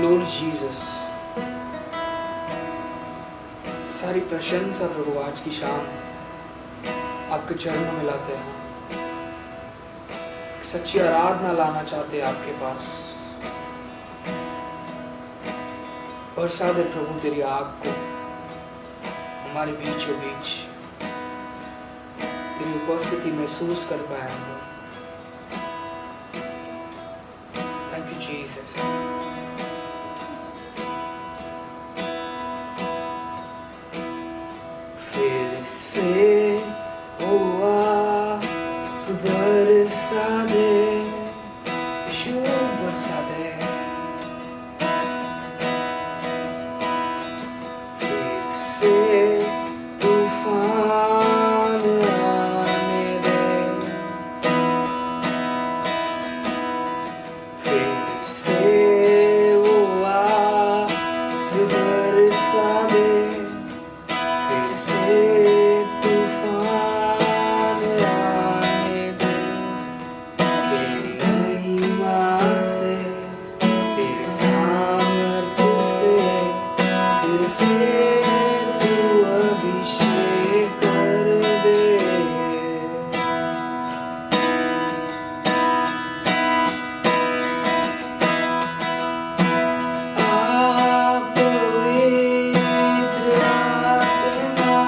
Lord Jesus, सारी प्रशंसा प्रभु आज की शाम आपके चरणों में लाते हैं। सच्ची आराधना लाना चाहते हैं आपके पास। बरसा दे प्रभु तेरी आग को हमारे बीचों बीच, तेरी उपस्थिति महसूस कर पाए हम लोग। Thank you Jesus. फिर से हुआ बरसा दे यीशु, बरसा दे। फिर से तूफान आने दे, फिर से हुआ बरसा दे, फिर से तूफान आने दे। तेरी महिमा से, तेरे सामर्थ्य से, फिर से तू अभिषेक कर दे। आप पवित्र आत्मा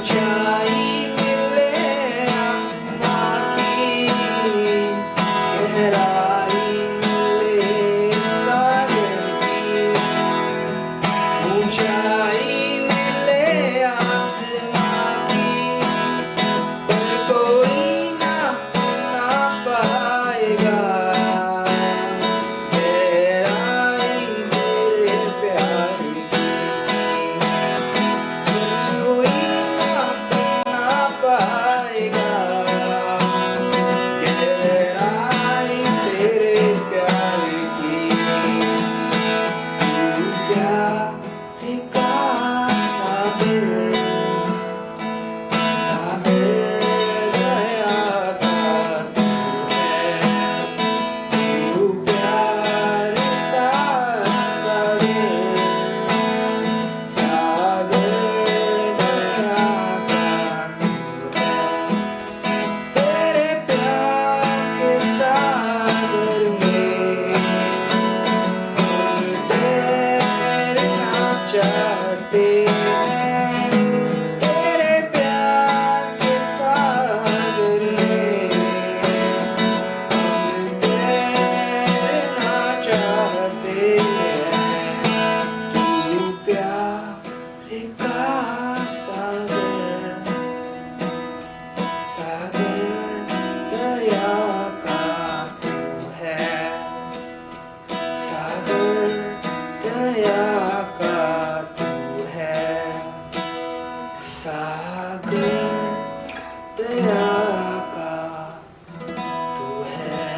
ऊंचाई मिले आसमां की, गहराई मिले सागर की। ऊंचाई मिले आसमां की, पर कोई ना पाएगा गहराई तेरे प्यार की। कोई ना पाएगा गहराई तेरे प्यार की। तू प्यार का सागर, सागर दया का तू है। तू प्यार का सागर, सागर दया का तू है। तेरे प्यार के सागर में हम तैरना चाहते हैं। तेरे प्यार के सागर में हम तैरना चाहते हैं। तू प्यार का सागर, सागर दया का तू है। सागर दया का तू है। सागर दया का तू है।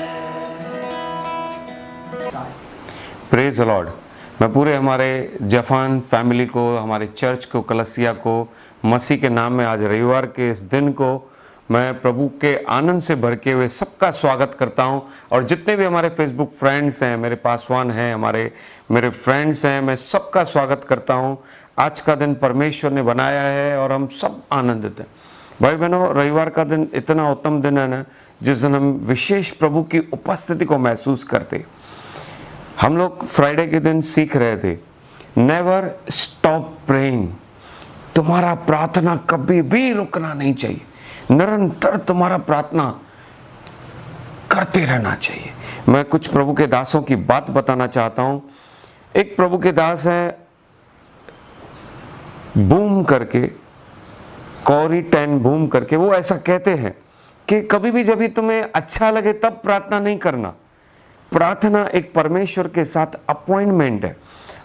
Praise the Lord. मैं पूरे हमारे जफान फैमिली को, हमारे चर्च को, कलसिया को मसीह के नाम में आज रविवार के इस दिन को मैं प्रभु के आनंद से भर के हुए सबका स्वागत करता हूं। और जितने भी हमारे फेसबुक फ्रेंड्स हैं, मेरे पासवान हैं, मेरे फ्रेंड्स हैं, मैं सबका स्वागत करता हूं। आज का दिन परमेश्वर ने बनाया है और हम सब आनंदित हैं। भाई बहनों, रविवार का दिन इतना उत्तम दिन है ना, जिस दिन हम विशेष प्रभु की उपस्थिति को महसूस करते। हम लोग फ्राइडे के दिन सीख रहे थे, नेवर स्टॉप प्रेइंग। तुम्हारा प्रार्थना कभी भी रुकना नहीं चाहिए, निरंतर तुम्हारा प्रार्थना करते रहना चाहिए। मैं कुछ प्रभु के दासों की बात बताना चाहता हूं। एक प्रभु के दास है, बूम करके, कॉरी 10 बूम करके, वो ऐसा कहते हैं कि कभी भी जब भी तुम्हें अच्छा लगे तब प्रार्थना नहीं करना। प्रार्थना एक परमेश्वर के साथ अपॉइंटमेंट है,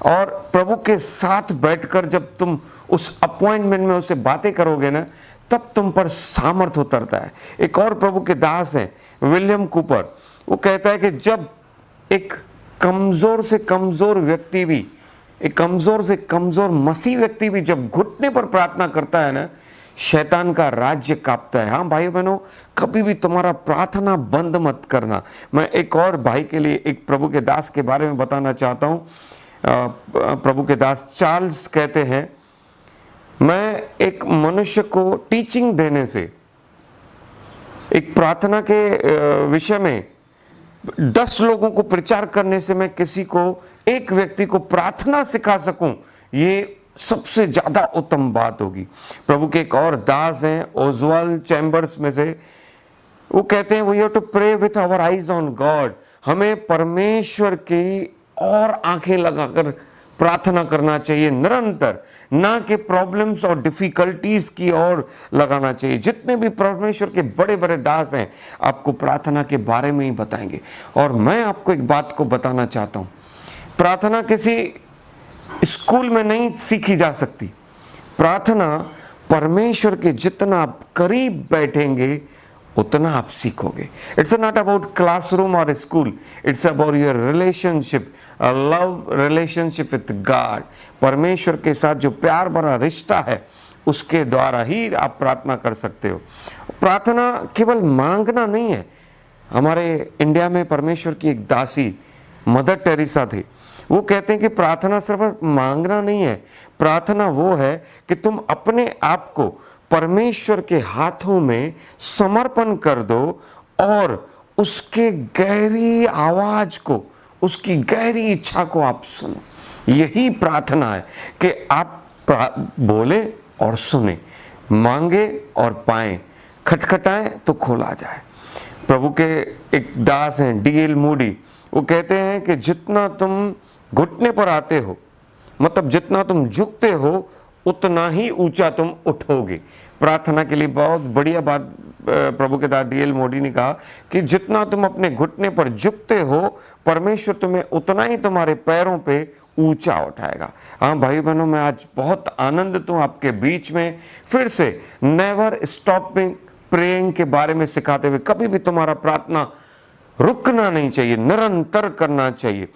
और प्रभु के साथ बैठकर जब तुम उस अपॉइंटमेंट में उससे बातें करोगे ना, तब तुम पर सामर्थ उतरता है। एक और प्रभु के दास हैं, विलियम कूपर, वो कहता है कि जब एक कमजोर से कमजोर व्यक्ति भी, एक कमजोर से कमजोर मसीह व्यक्ति भी जब घुटने पर प्रार्थना करता है ना, शैतान का राज्य कांपता है। हाँ भाई बहनों, कभी भी तुम्हारा प्रार्थना बंद मत करना। मैं एक और भाई के लिए, एक प्रभु के दास के बारे में बताना चाहता हूँ। प्रभु के दास चार्ल्स कहते हैं, मैं एक मनुष्य को टीचिंग देने से, एक प्रार्थना के विषय में 10 लोगों को प्रचार करने से मैं किसी को, एक व्यक्ति को प्रार्थना सिखा सकूं, ये सबसे ज्यादा उत्तम बात होगी। प्रभु के एक और दास हैं, ओजवाल्ड चैम्बर्स में से, वो कहते हैं, we have to pray with our eyes on God. हमें परमेश्वर की और आंखें लगाकर प्रार्थना करना चाहिए निरंतर, ना कि प्रॉब्लम्स और डिफिकल्टीज की ओर लगाना चाहिए। जितने भी परमेश्वर के बड़े बड़े दास हैं, आपको प्रार्थना के बारे में ही बताएंगे। और मैं आपको एक बात को बताना चाहता हूं, प्रार्थना किसी स्कूल में नहीं सीखी जा सकती। प्रार्थना परमेश्वर के जितना आप करीब बैठेंगे उतना आप सीखोगे। इट्स नॉट अबाउट क्लासरूम और school, it's about your relationship, love relationship with God. परमेश्वर के साथ जो प्यार भरा रिश्ता है, उसके द्वारा ही आप प्रार्थना कर सकते हो। प्रार्थना केवल मांगना नहीं है। हमारे इंडिया में परमेश्वर की एक दासी मदर टेरेसा थी, वो कहते हैं कि प्रार्थना सिर्फ मांगना नहीं है, प्रार्थना वो है कि तुम अपने आप को परमेश्वर के हाथों में समर्पण कर दो और उसके गहरी आवाज को, उसकी गहरी इच्छा को आप सुनो। यही प्रार्थना है कि आप बोले और सुने। मांगे और पाएं, खटखटाएं तो खोला जाए। प्रभु के एक दास हैं डीएल मूडी, वो कहते हैं कि जितना तुम घुटने पर आते हो, मतलब जितना तुम झुकते हो, उतना ही ऊंचा तुम उठोगे। प्रार्थना के लिए बहुत बढ़िया बात प्रभु के दास डीएल मोदी ने कहा कि जितना तुम अपने घुटने पर झुकते हो, परमेश्वर तुम्हें उतना ही तुम्हारे पैरों पे ऊंचा उठाएगा। हाँ भाई बहनों, मैं आज बहुत आनंदित हूँ आपके बीच में फिर से नेवर स्टॉपिंग प्रेइंग के बारे में सिखाते हुए। कभी भी तुम्हारा प्रार्थना रुकना नहीं चाहिए, निरंतर करना चाहिए।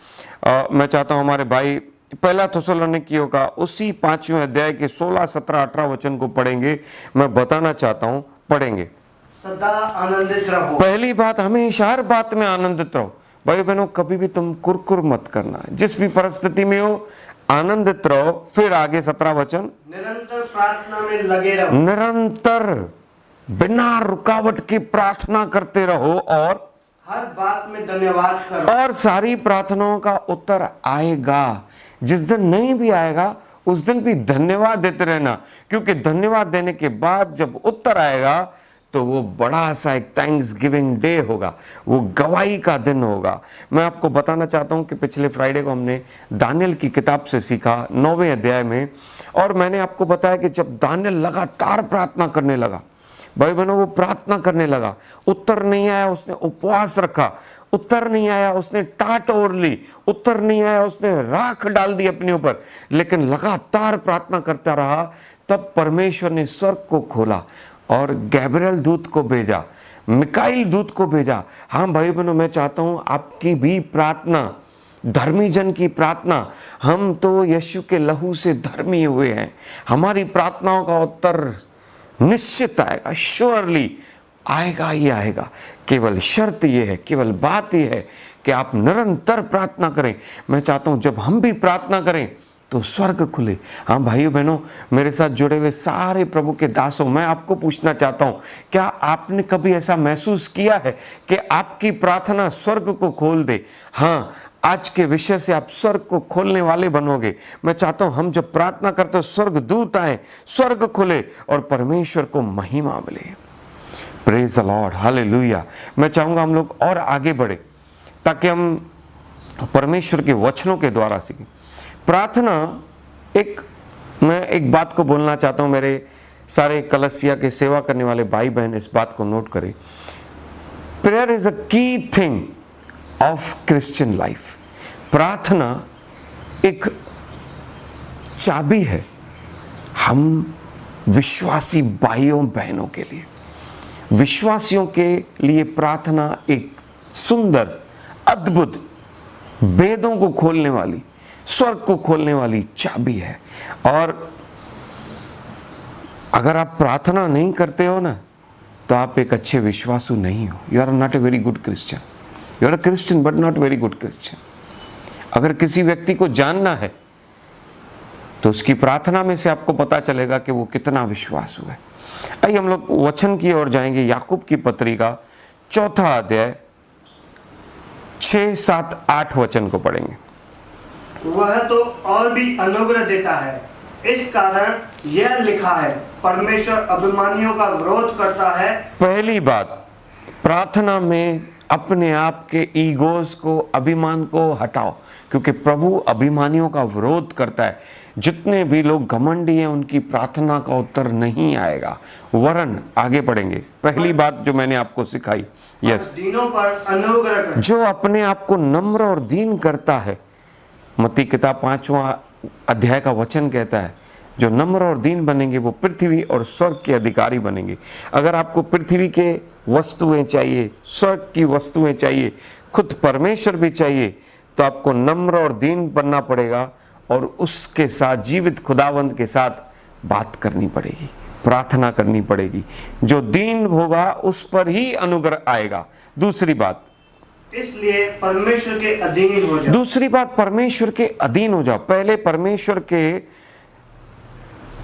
मैं चाहता हूं हमारे भाई पहला थिस्सलुनीकियों का उसी 5वें अध्याय के 16, 17, 18 वचन को पढ़ेंगे। मैं बताना चाहता हूं, पढ़ेंगे। सदा आनंदित रहो। पहली बात, हमेशा हर बात में आनंदित रहो। भाई बहनों, कभी भी तुम कुरकुर मत करना, जिस भी परिस्थिति में हो आनंदित रहो। फिर आगे 17 वचन, निरंतर प्रार्थना में लगे रहो। निरंतर बिना रुकावट की प्रार्थना करते रहो और हर बात में धन्यवाद करो। और सारी प्रार्थनाओं का उत्तर आएगा। जिस दिन नहीं भी आएगा उस दिन भी धन्यवाद देते रहना, क्योंकि धन्यवाद देने के बाद जब उत्तर आएगा तो वो बड़ा सा एक थैंक्स गिविंग डे होगा, वो गवाही का दिन होगा। मैं आपको बताना चाहता हूं कि पिछले फ्राइडे को हमने दानियल की किताब से सीखा 9वें अध्याय में, और मैंने आपको बताया कि जब दानियल लगातार प्रार्थना करने लगा, भाई बहनों वो प्रार्थना करने लगा, उत्तर नहीं आया उसने उपवास रखा, उत्तर नहीं आया उसने टाट ओढ़ ली, उत्तर नहीं आया उसने राख डाल दी अपने ऊपर, लेकिन लगातार प्रार्थना करता रहा। तब परमेश्वर ने स्वर्ग को खोला और गैब्रियल दूत को भेजा, मिकाइल दूत को भेजा। हाँ भाई बहनों, मैं चाहता हूं आपकी भी प्रार्थना, धर्मी जन की प्रार्थना, हम तो यीशु के लहू से धर्मी हुए हैं, हमारी प्रार्थनाओं का उत्तर निश्चित आएगा, श्योरली आएगा ही आएगा। केवल शर्त ये है, केवल बात ये है कि आप निरंतर प्रार्थना करें। मैं चाहता हूं जब हम भी प्रार्थना करें तो स्वर्ग खुले। हाँ भाइयों बहनों, मेरे साथ जुड़े हुए सारे प्रभु के दासों, मैं आपको पूछना चाहता हूं, क्या आपने कभी ऐसा महसूस किया है कि आपकी प्रार्थना स्वर्ग को खोल दे? हाँ, आज के विषय से आप स्वर्ग को खोलने वाले बनोगे। मैं चाहता हूं हम जब प्रार्थना करते हो स्वर्ग दूत आए, स्वर्ग खुले और परमेश्वर को महिमा मिले। Praise the Lord, hallelujah. मैं चाहूंगा हम लोग और आगे बढ़े ताकि हम परमेश्वर के वचनों के द्वारा सीखें। प्रार्थना मैं एक बात को बोलना चाहता हूं, मेरे सारे कलसिया के सेवा करने वाले भाई बहन इस बात को नोट करें। Prayer is a key thing of Christian life. प्रार्थना एक चाबी है हम विश्वासी भाइयों बहनों के लिए। विश्वासियों के लिए प्रार्थना एक सुंदर, अद्भुत, वेदों को खोलने वाली, स्वर्ग को खोलने वाली चाबी है। और अगर आप प्रार्थना नहीं करते हो ना, तो आप एक अच्छे विश्वासु नहीं हो। You are not a very good Christian. You are a Christian but not very good Christian. अगर किसी व्यक्ति को जानना है तो उसकी प्रार्थना में से आपको पता चलेगा कि वो कितना विश्वासु है। आइए हम लोग वचन की ओर जाएंगे। याकूब की पत्री का 4था अध्याय 6, 7, 8 वचन को पढ़ेंगे। वह तो और भी अनुग्रह देता है, इस कारण यह लिखा है, परमेश्वर अभिमानियों का विरोध करता है। पहली बात, प्रार्थना में अपने आप के ईगोस को, अभिमान को हटाओ, क्योंकि प्रभु अभिमानियों का विरोध करता है। जितने भी लोग घमंडी हैं उनकी प्रार्थना का उत्तर नहीं आएगा, वरन आगे पढ़ेंगे। पहली बात जो मैंने आपको सिखाई, यस, दीनों पर अनुग्रह कर। जो अपने आप को नम्र और दीन करता है, मत्ती किताब 5वां अध्याय का वचन कहता है, जो नम्र और दीन बनेंगे वो पृथ्वी और स्वर्ग के अधिकारी बनेंगे। अगर आपको पृथ्वी के वस्तुएं चाहिए, स्वर्ग की वस्तुएं चाहिए, खुद परमेश्वर भी चाहिए, तो आपको नम्र और दीन बनना पड़ेगा और उसके साथ, जीवित खुदावंद के साथ बात करनी पड़ेगी, प्रार्थना करनी पड़ेगी। जो दीन होगा उस पर ही अनुग्रह आएगा। दूसरी बात, इसलिए परमेश्वर के अधीन हो जाओ। दूसरी बात, परमेश्वर के अधीन हो जाओ। पहले परमेश्वर के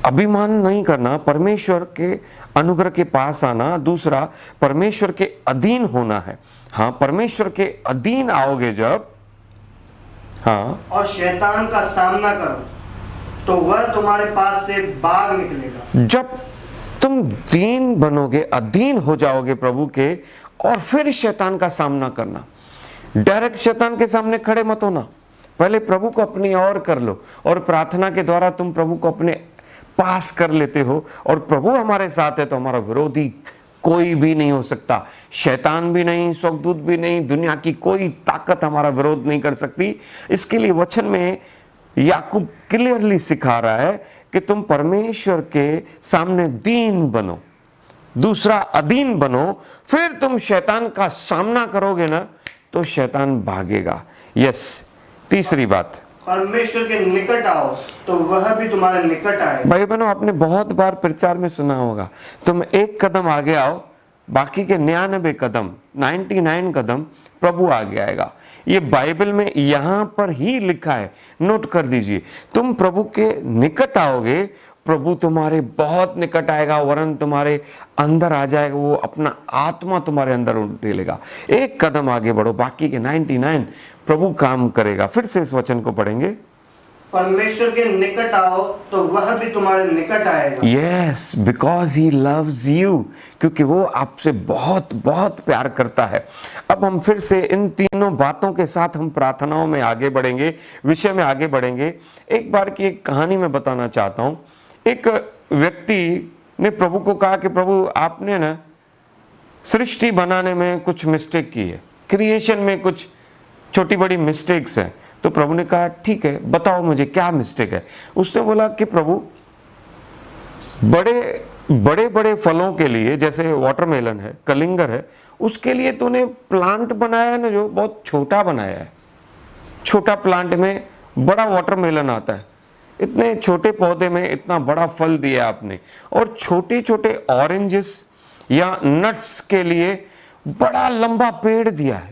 अभिमान नहीं करना, परमेश्वर के अनुग्रह के पास आना। दूसरा, परमेश्वर के अधीन होना है। हाँ, परमेश्वर के अधीन आओगे जब, हाँ, और शैतान का सामना करो तो वह तुम्हारे पास से भाग निकलेगा। जब तुम दीन बनोगे, अधीन हो जाओगे प्रभु के, और फिर शैतान का सामना करना। डायरेक्ट शैतान के सामने खड़े मत होना, पहले प्रभु को अपनी ओर कर लो, और प्रार्थना के द्वारा तुम प्रभु को अपने पास कर लेते हो, और प्रभु हमारे साथ है तो हमारा विरोधी कोई भी नहीं हो सकता। शैतान भी नहीं, स्वर्गदूत भी नहीं, दुनिया की कोई ताकत हमारा विरोध नहीं कर सकती। इसके लिए वचन में याकूब क्लियरली सिखा रहा है कि तुम परमेश्वर के सामने दीन बनो, दूसरा अधीन बनो, फिर तुम शैतान का सामना करोगे ना तो शैतान भागेगा। यस, तीसरी बात, परमेश्वर के निकट आओ तो वह भी तुम्हारे निकट आए। भाई बहनों, आपने बहुत बार प्रचार में सुना होगा, तुम एक कदम आगे आओ, बाकी के 99 कदम, 99 कदम प्रभु आगे आएगा। ये बाइबल में यहां पर ही लिखा है, नोट कर दीजिए। तुम प्रभु के निकट आओगे, प्रभु तुम्हारे बहुत निकट आएगा, वरन तुम्हारे अंदर आ जाएगा, वो अपना आत्मा तुम्हारे अंदर उठेलेगा। एक कदम आगे बढ़ो, बाकी के 99 प्रभु काम करेगा। फिर से इस वचन को पढ़ेंगे, परमेश्वर के निकट आओ तो वह भी तुम्हारे निकट आएगा। Yes, because he loves you, क्योंकि वो आपसे बहुत बहुत प्यार करता है। अब हम फिर से इन तीनों बातों के साथ हम प्रार्थनाओं में आगे बढ़ेंगे, विषय में आगे बढ़ेंगे। एक बार की एक कहानी मैं बताना चाहता हूं। एक व्यक्ति ने प्रभु को कहा कि प्रभु, आपने ना सृष्टि बनाने में कुछ मिस्टेक की है, क्रिएशन में कुछ छोटी बड़ी मिस्टेक्स हैं। तो प्रभु ने कहा ठीक है, बताओ मुझे क्या मिस्टेक है। उसने बोला कि प्रभु, बड़े बड़े फलों के लिए, जैसे वाटरमेलन है, कलिंगर है, उसके लिए तूने प्लांट बनाया है ना, जो बहुत छोटा बनाया है। छोटा प्लांट में बड़ा वाटरमेलन आता है, इतने छोटे पौधे में इतना बड़ा फल दिया आपने। और छोटे छोटे ऑरेंजेस या नट्स के लिए बड़ा लंबा पेड़ दिया है।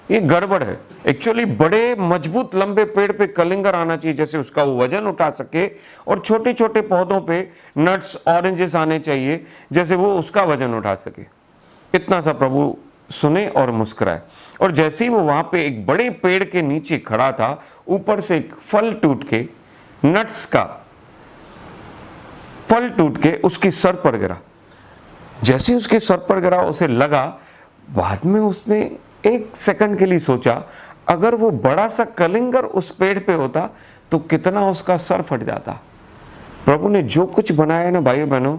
ये गड़बड़ है। एक्चुअली बड़े मजबूत लंबे पेड़ पे कलिंगर आना चाहिए, जैसे उसका वो वजन उठा सके, और छोटे छोटे पौधों पे नट्स ऑरेंजेस आने चाहिए, जैसे वो उसका वजन उठा सके। इतना सा प्रभु सुने और मुस्कुराए। और जैसे ही वो वहां पे एक बड़े पेड़ के नीचे खड़ा था, ऊपर से एक फल टूट के, नट्स का फल टूट के उसके सर पर गिरा। जैसे उसके सर पर गिरा, उसे लगा, बाद में उसने एक सेकंड के लिए सोचा, अगर वो बड़ा सा कलिंगर उस पेड़ पे होता तो कितना उसका सर फट जाता। प्रभु ने जो कुछ बनाया है ना भाइयों बहनों,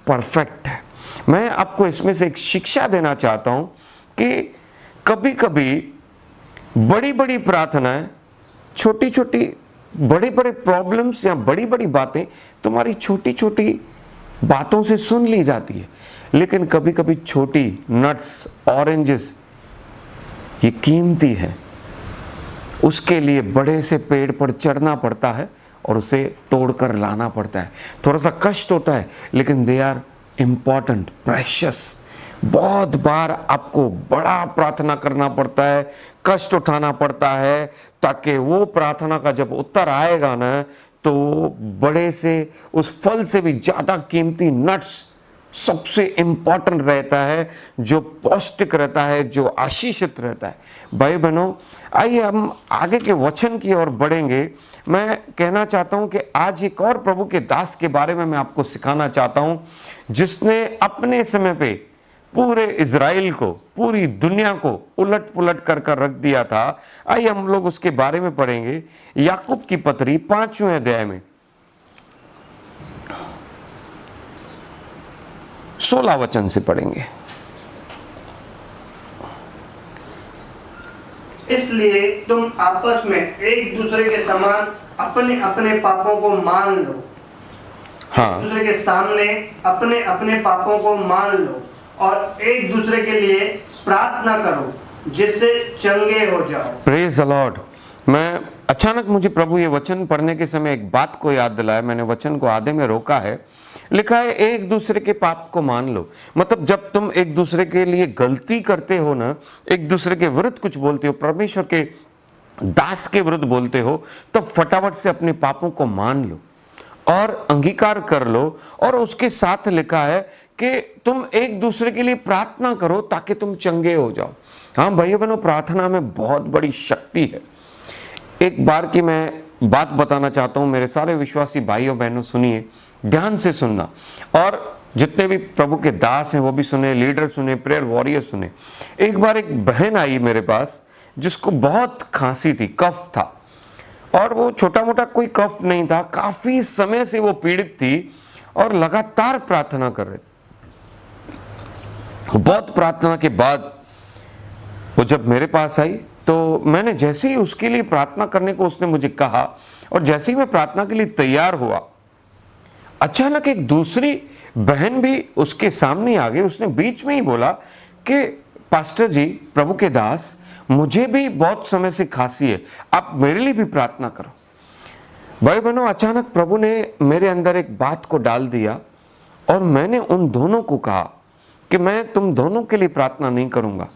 परफेक्ट है। मैं आपको इसमें से एक शिक्षा देना चाहता हूं कि कभी कभी बड़ी बड़ी प्रार्थनाएं, छोटी छोटी बड़े बड़े प्रॉब्लम्स या बड़ी बड़ी बातें तुम्हारी छोटी छोटी बातों से सुन ली जाती है, लेकिन कभी कभी छोटी नट्स, ऑरेंजेस, ये कीमती है। उसके लिए बड़े से पेड़ पर चढ़ना पड़ता है और उसे तोड़कर लाना पड़ता है। थोड़ा सा कष्ट होता है, लेकिन दे आर इम्पॉर्टेंट, प्रेशियस। बहुत बार आपको बड़ा प्रार्थना करना पड़ता है, कष्ट उठाना पड़ता है, ताकि वो प्रार्थना का जब उत्तर आएगा ना, तो बड़े से, उस फल से भी ज्यादा कीमती नट्स सबसे इंपॉर्टेंट रहता है, जो पौष्टिक रहता है, जो आशीषित रहता है। भाई बहनों, आइए हम आगे के वचन की ओर बढ़ेंगे। मैं कहना चाहता हूं कि आज एक और प्रभु के दास के बारे में मैं आपको सिखाना चाहता हूं, जिसने अपने समय पे पूरे इज़राइल को, पूरी दुनिया को उलट पुलट कर रख दिया था। आइए हम लोग उसके बारे में पढ़ेंगे। याकूब की पत्री 5वें अध्याय में 16 वचन से पढ़ेंगे। इसलिए तुम आपस में एक दूसरे के समान अपने अपने पापों को मान लो। हाँ, एक दूसरे के सामने अपने अपने पापों को मान लो और एक दूसरे के लिए प्रार्थना करो, जिससे चंगे हो जाओ। Praise the Lord. मैं अचानक मुझे प्रभु ये वचन पढ़ने के समय एक बात को याद दिलाया। मैंने वचन को आधे में रोका है। लिखा है एक दूसरे के पाप को मान लो। मतलब जब तुम एक दूसरे के लिए गलती करते हो ना, एक दूसरे के विरुद्ध कुछ बोलते हो, परमेश्वर के दास के विरुद्ध बोलते हो, तो फटाफट से अपने पापों को मान लो और अंगीकार कर लो। और उसके साथ लिखा है कि तुम एक दूसरे के लिए प्रार्थना करो ताकि तुम चंगे हो जाओ। हाँ भाइयों बहनों, प्रार्थना में बहुत बड़ी शक्ति है। एक बार की मैं बात बताना चाहता हूं, मेरे सारे विश्वासी भाइयों बहनों सुनिए, ध्यान से सुनना। और जितने भी प्रभु के दास हैं वो भी सुने, लीडर सुने, प्रेयर वॉरियर सुने। एक बार एक बहन आई मेरे पास जिसको बहुत खांसी थी, कफ था, और वो छोटा मोटा कोई कफ नहीं था, काफी समय से वो पीड़ित थी और लगातार प्रार्थना कर रहे थे। बहुत प्रार्थना के बाद वो जब मेरे पास आई तो मैंने जैसे ही उसके लिए प्रार्थना करने को उसने मुझे कहा, और जैसे ही मैं प्रार्थना के लिए तैयार हुआ, अचानक एक दूसरी बहन भी उसके सामने आ गई। उसने बीच में ही बोला कि पास्टर जी, प्रभु के दास, मुझे भी बहुत समय से खांसी है, आप मेरे लिए भी प्रार्थना करो। भाई बहनों, अचानक प्रभु ने मेरे अंदर एक बात को डाल दिया और मैंने उन दोनों को कहा कि मैं तुम दोनों के लिए प्रार्थना नहीं करूंगा,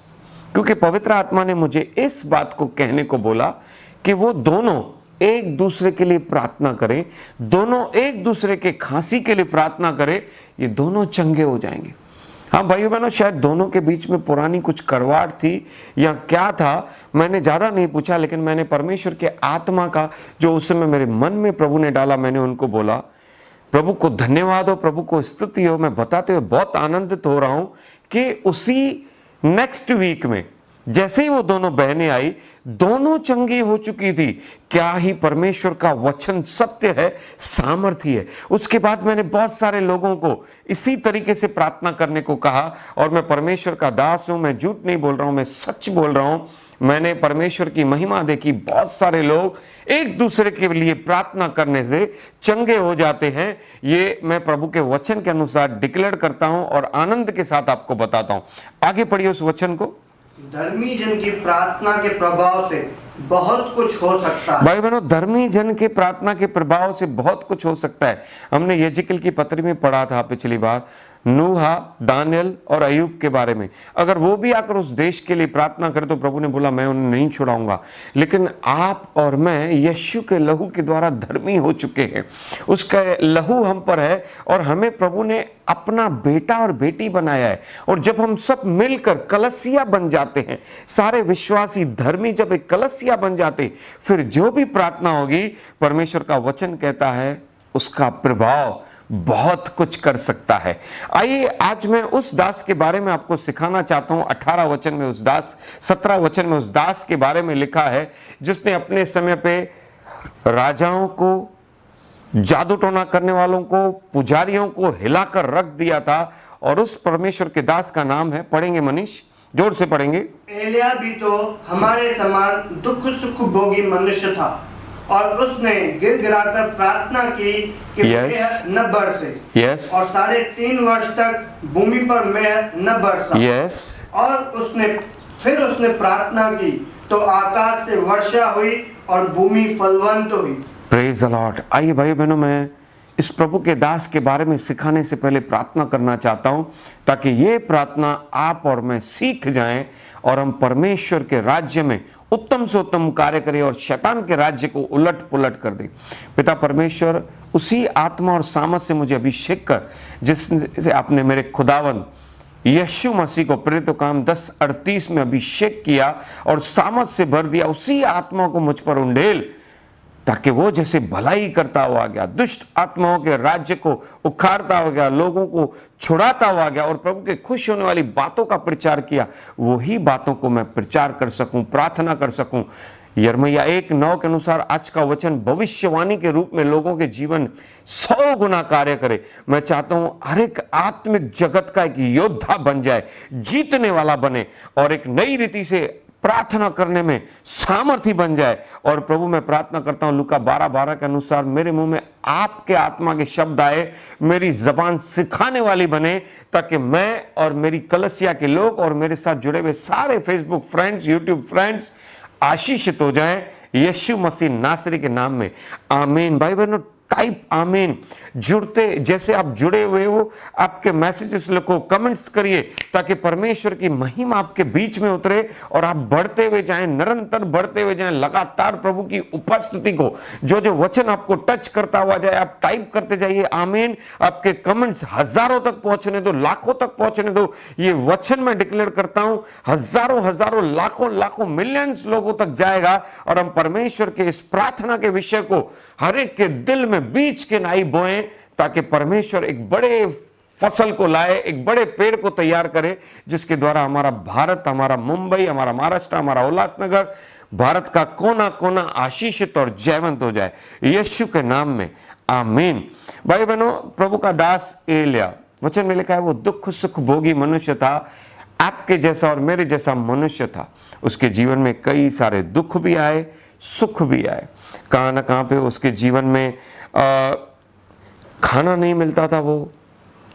क्योंकि पवित्र आत्मा ने मुझे इस बात को कहने को बोला कि वो दोनों एक दूसरे के लिए प्रार्थना करें, दोनों एक दूसरे के खांसी के लिए प्रार्थना करें, ये दोनों चंगे हो जाएंगे। हाँ भाइयों बहनों, शायद दोनों के बीच में पुरानी कुछ करवाट थी या क्या था, मैंने ज़्यादा नहीं पूछा, लेकिन मैंने परमेश्वर के आत्मा का जो उस समय मेरे मन में प्रभु ने डाला, मैंने उनको बोला, प्रभु को धन्यवाद हो, प्रभु को स्तुति हो। मैं बताते हुए बहुत आनंदित हो रहा हूं कि उसी नेक्स्ट वीक में जैसे ही वो दोनों बहनें आई, दोनों चंगी हो चुकी थी। क्या ही परमेश्वर का वचन सत्य है, सामर्थ्य है। उसके बाद मैंने बहुत सारे लोगों को इसी तरीके से प्रार्थना करने को कहा, और मैं परमेश्वर का दास हूं, मैं झूठ नहीं बोल रहा हूं, मैं सच बोल रहा हूं। मैंने परमेश्वर की महिमा देखी, बहुत सारे लोग एक दूसरे के लिए प्रार्थना करने से चंगे हो जाते हैं। ये मैं प्रभु के वचन के अनुसार डिक्लेयर करता हूं और आनंद के साथ आपको बताता हूं। आगे पढ़िए उस वचन को। धर्मी जन की प्रार्थना के प्रभाव से बहुत कुछ हो सकता है। भाई बहनों, धर्मी जन के प्रार्थना के प्रभाव से बहुत कुछ हो सकता है। हमने यजेकिएल की पत्री में पढ़ा था पिछली बार, नूहा, दानियल और अय्यूब के बारे में। अगर वो भी आकर उस देश के लिए प्रार्थना करे तो प्रभु ने बोला मैं उन्हें नहीं छुड़ाऊंगा। लेकिन आप और मैं यीशु के लहू के द्वारा धर्मी हो चुके हैं, उसका लहू हम पर है और हमें प्रभु ने अपना बेटा और बेटी बनाया है। और जब हम सब मिलकर कलसिया बन जाते हैं, सारे विश्वासी धर्मी जब एक कलसिया बन जाते, फिर जो भी प्रार्थना होगी, परमेश्वर का वचन कहता है उसका प्रभाव बहुत कुछ कर सकता है। आइए आज मैं उस दास के बारे में आपको सिखाना चाहता हूं। 18 वचन में उस दास, 17 वचन में उस दास के बारे में लिखा है जिसने अपने समय पे राजाओं को, जादू टोना करने वालों को, पुजारियों को हिलाकर रख दिया था। और उस परमेश्वर के दास का नाम है, पढ़ेंगे मनीष, जोर से पढ़ेंगे। एलिया भी तो हमारे समान दुख सुख भोगी मनुष्य था, और उसने गिड़गिड़ाकर प्रार्थना की कि मेघ न बरसे। और 3.5 वर्ष तक भूमि पर मेघ न बरसा। और उसने प्रार्थना की तो आकाश से वर्षा हुई और भूमि फलवंत हुई। Praise the Lord. आइए भाई बहनों, मैं इस प्रभु के दास के बारे में सिखाने से पहले प्रार्थना करना चाहता हूं, ताकि ये प्रार्थना आप और मैं सीख जाएं और हम परमेश्वर के राज्य में उत्तम से उत्तम कार्य करें और शैतान के राज्य को उलट पुलट कर दें। पिता परमेश्वर, उसी आत्मा और सामर्थ से मुझे अभिषेक कर जिससे आपने मेरे खुदावन यीशु मसीह को प्रेरित काम 10:38 में अभिषेक किया और सामर्थ से भर दिया, उसी आत्मा को मुझ पर उंडेल, ताकि वो जैसे भलाई करता हुआ गया, दुष्ट आत्माओं के राज्य को उखाड़ता हुआ गया, लोगों को छुड़ाता हुआ गया और प्रभु के खुश होने वाली बातों का प्रचार किया, वही बातों को मैं प्रचार कर सकूं, प्रार्थना कर सकूं। यिर्मयाह 1:9 के अनुसार आज का वचन भविष्यवाणी के रूप में लोगों के जीवन 100 गुना कार्य करे। मैं चाहता हूं हर एक आत्मिक जगत का एक योद्धा बन जाए, जीतने वाला बने और एक नई रीति से प्रार्थना करने में सामर्थ्य बन जाए। और प्रभु मैं प्रार्थना करता हूं लूका 12:12 के अनुसार मेरे मुंह में आपके आत्मा के शब्द आए, मेरी जबान सिखाने वाली बने, ताकि मैं और मेरी कलसिया के लोग और मेरे साथ जुड़े हुए सारे फेसबुक फ्रेंड्स, यूट्यूब फ्रेंड्स आशीषित हो जाएं, यीशु मसीह नासरी के नाम में, आमीन। भाई बहनों, टाइप आमीन। जुड़ते जैसे आप जुड़े हुए हो, आपके मैसेजेस लिखो, कमेंट्स करिए, ताकि परमेश्वर की महिमा आपके बीच में उतरे और आप बढ़ते हुए जाएं, निरंतर बढ़ते हुए जाएं, लगातार प्रभु की उपस्थिति को, जो जो वचन आपको टच करता हुआ जाए, आप टाइप करते जाइए, आमीन। आपके कमेंट्स हजारों तक पहुंचने दो, लाखों तक पहुंचने दो। ये वचन मैं डिक्लेयर करता हूं, हजारों लाखों मिलियंस लोगों तक जाएगा और हम परमेश्वर के इस प्रार्थना के विषय को हर एक के दिल में बीज के नाई बोएं, ताकि परमेश्वर एक बड़े फसल को लाए, एक बड़े पेड़ को तैयार करे, जिसके द्वारा हमारा भारत, हमारा मुंबई, हमारा महाराष्ट्र, हमारा उल्लासनगर, भारत का कोना कोना आशीषित और जयवंत हो जाए, यीशु के नाम में, आमीन। भाई बहनों, प्रभु का दास एलिया, वचन में लिखा है वो दुख सुख भोगी मनुष्य था, आपके जैसा और मेरे जैसा मनुष्य था। उसके जीवन में कई सारे दुख भी आए, सुख भी आए। कहाँ ना कहाँ पे उसके जीवन में खाना नहीं मिलता था, वो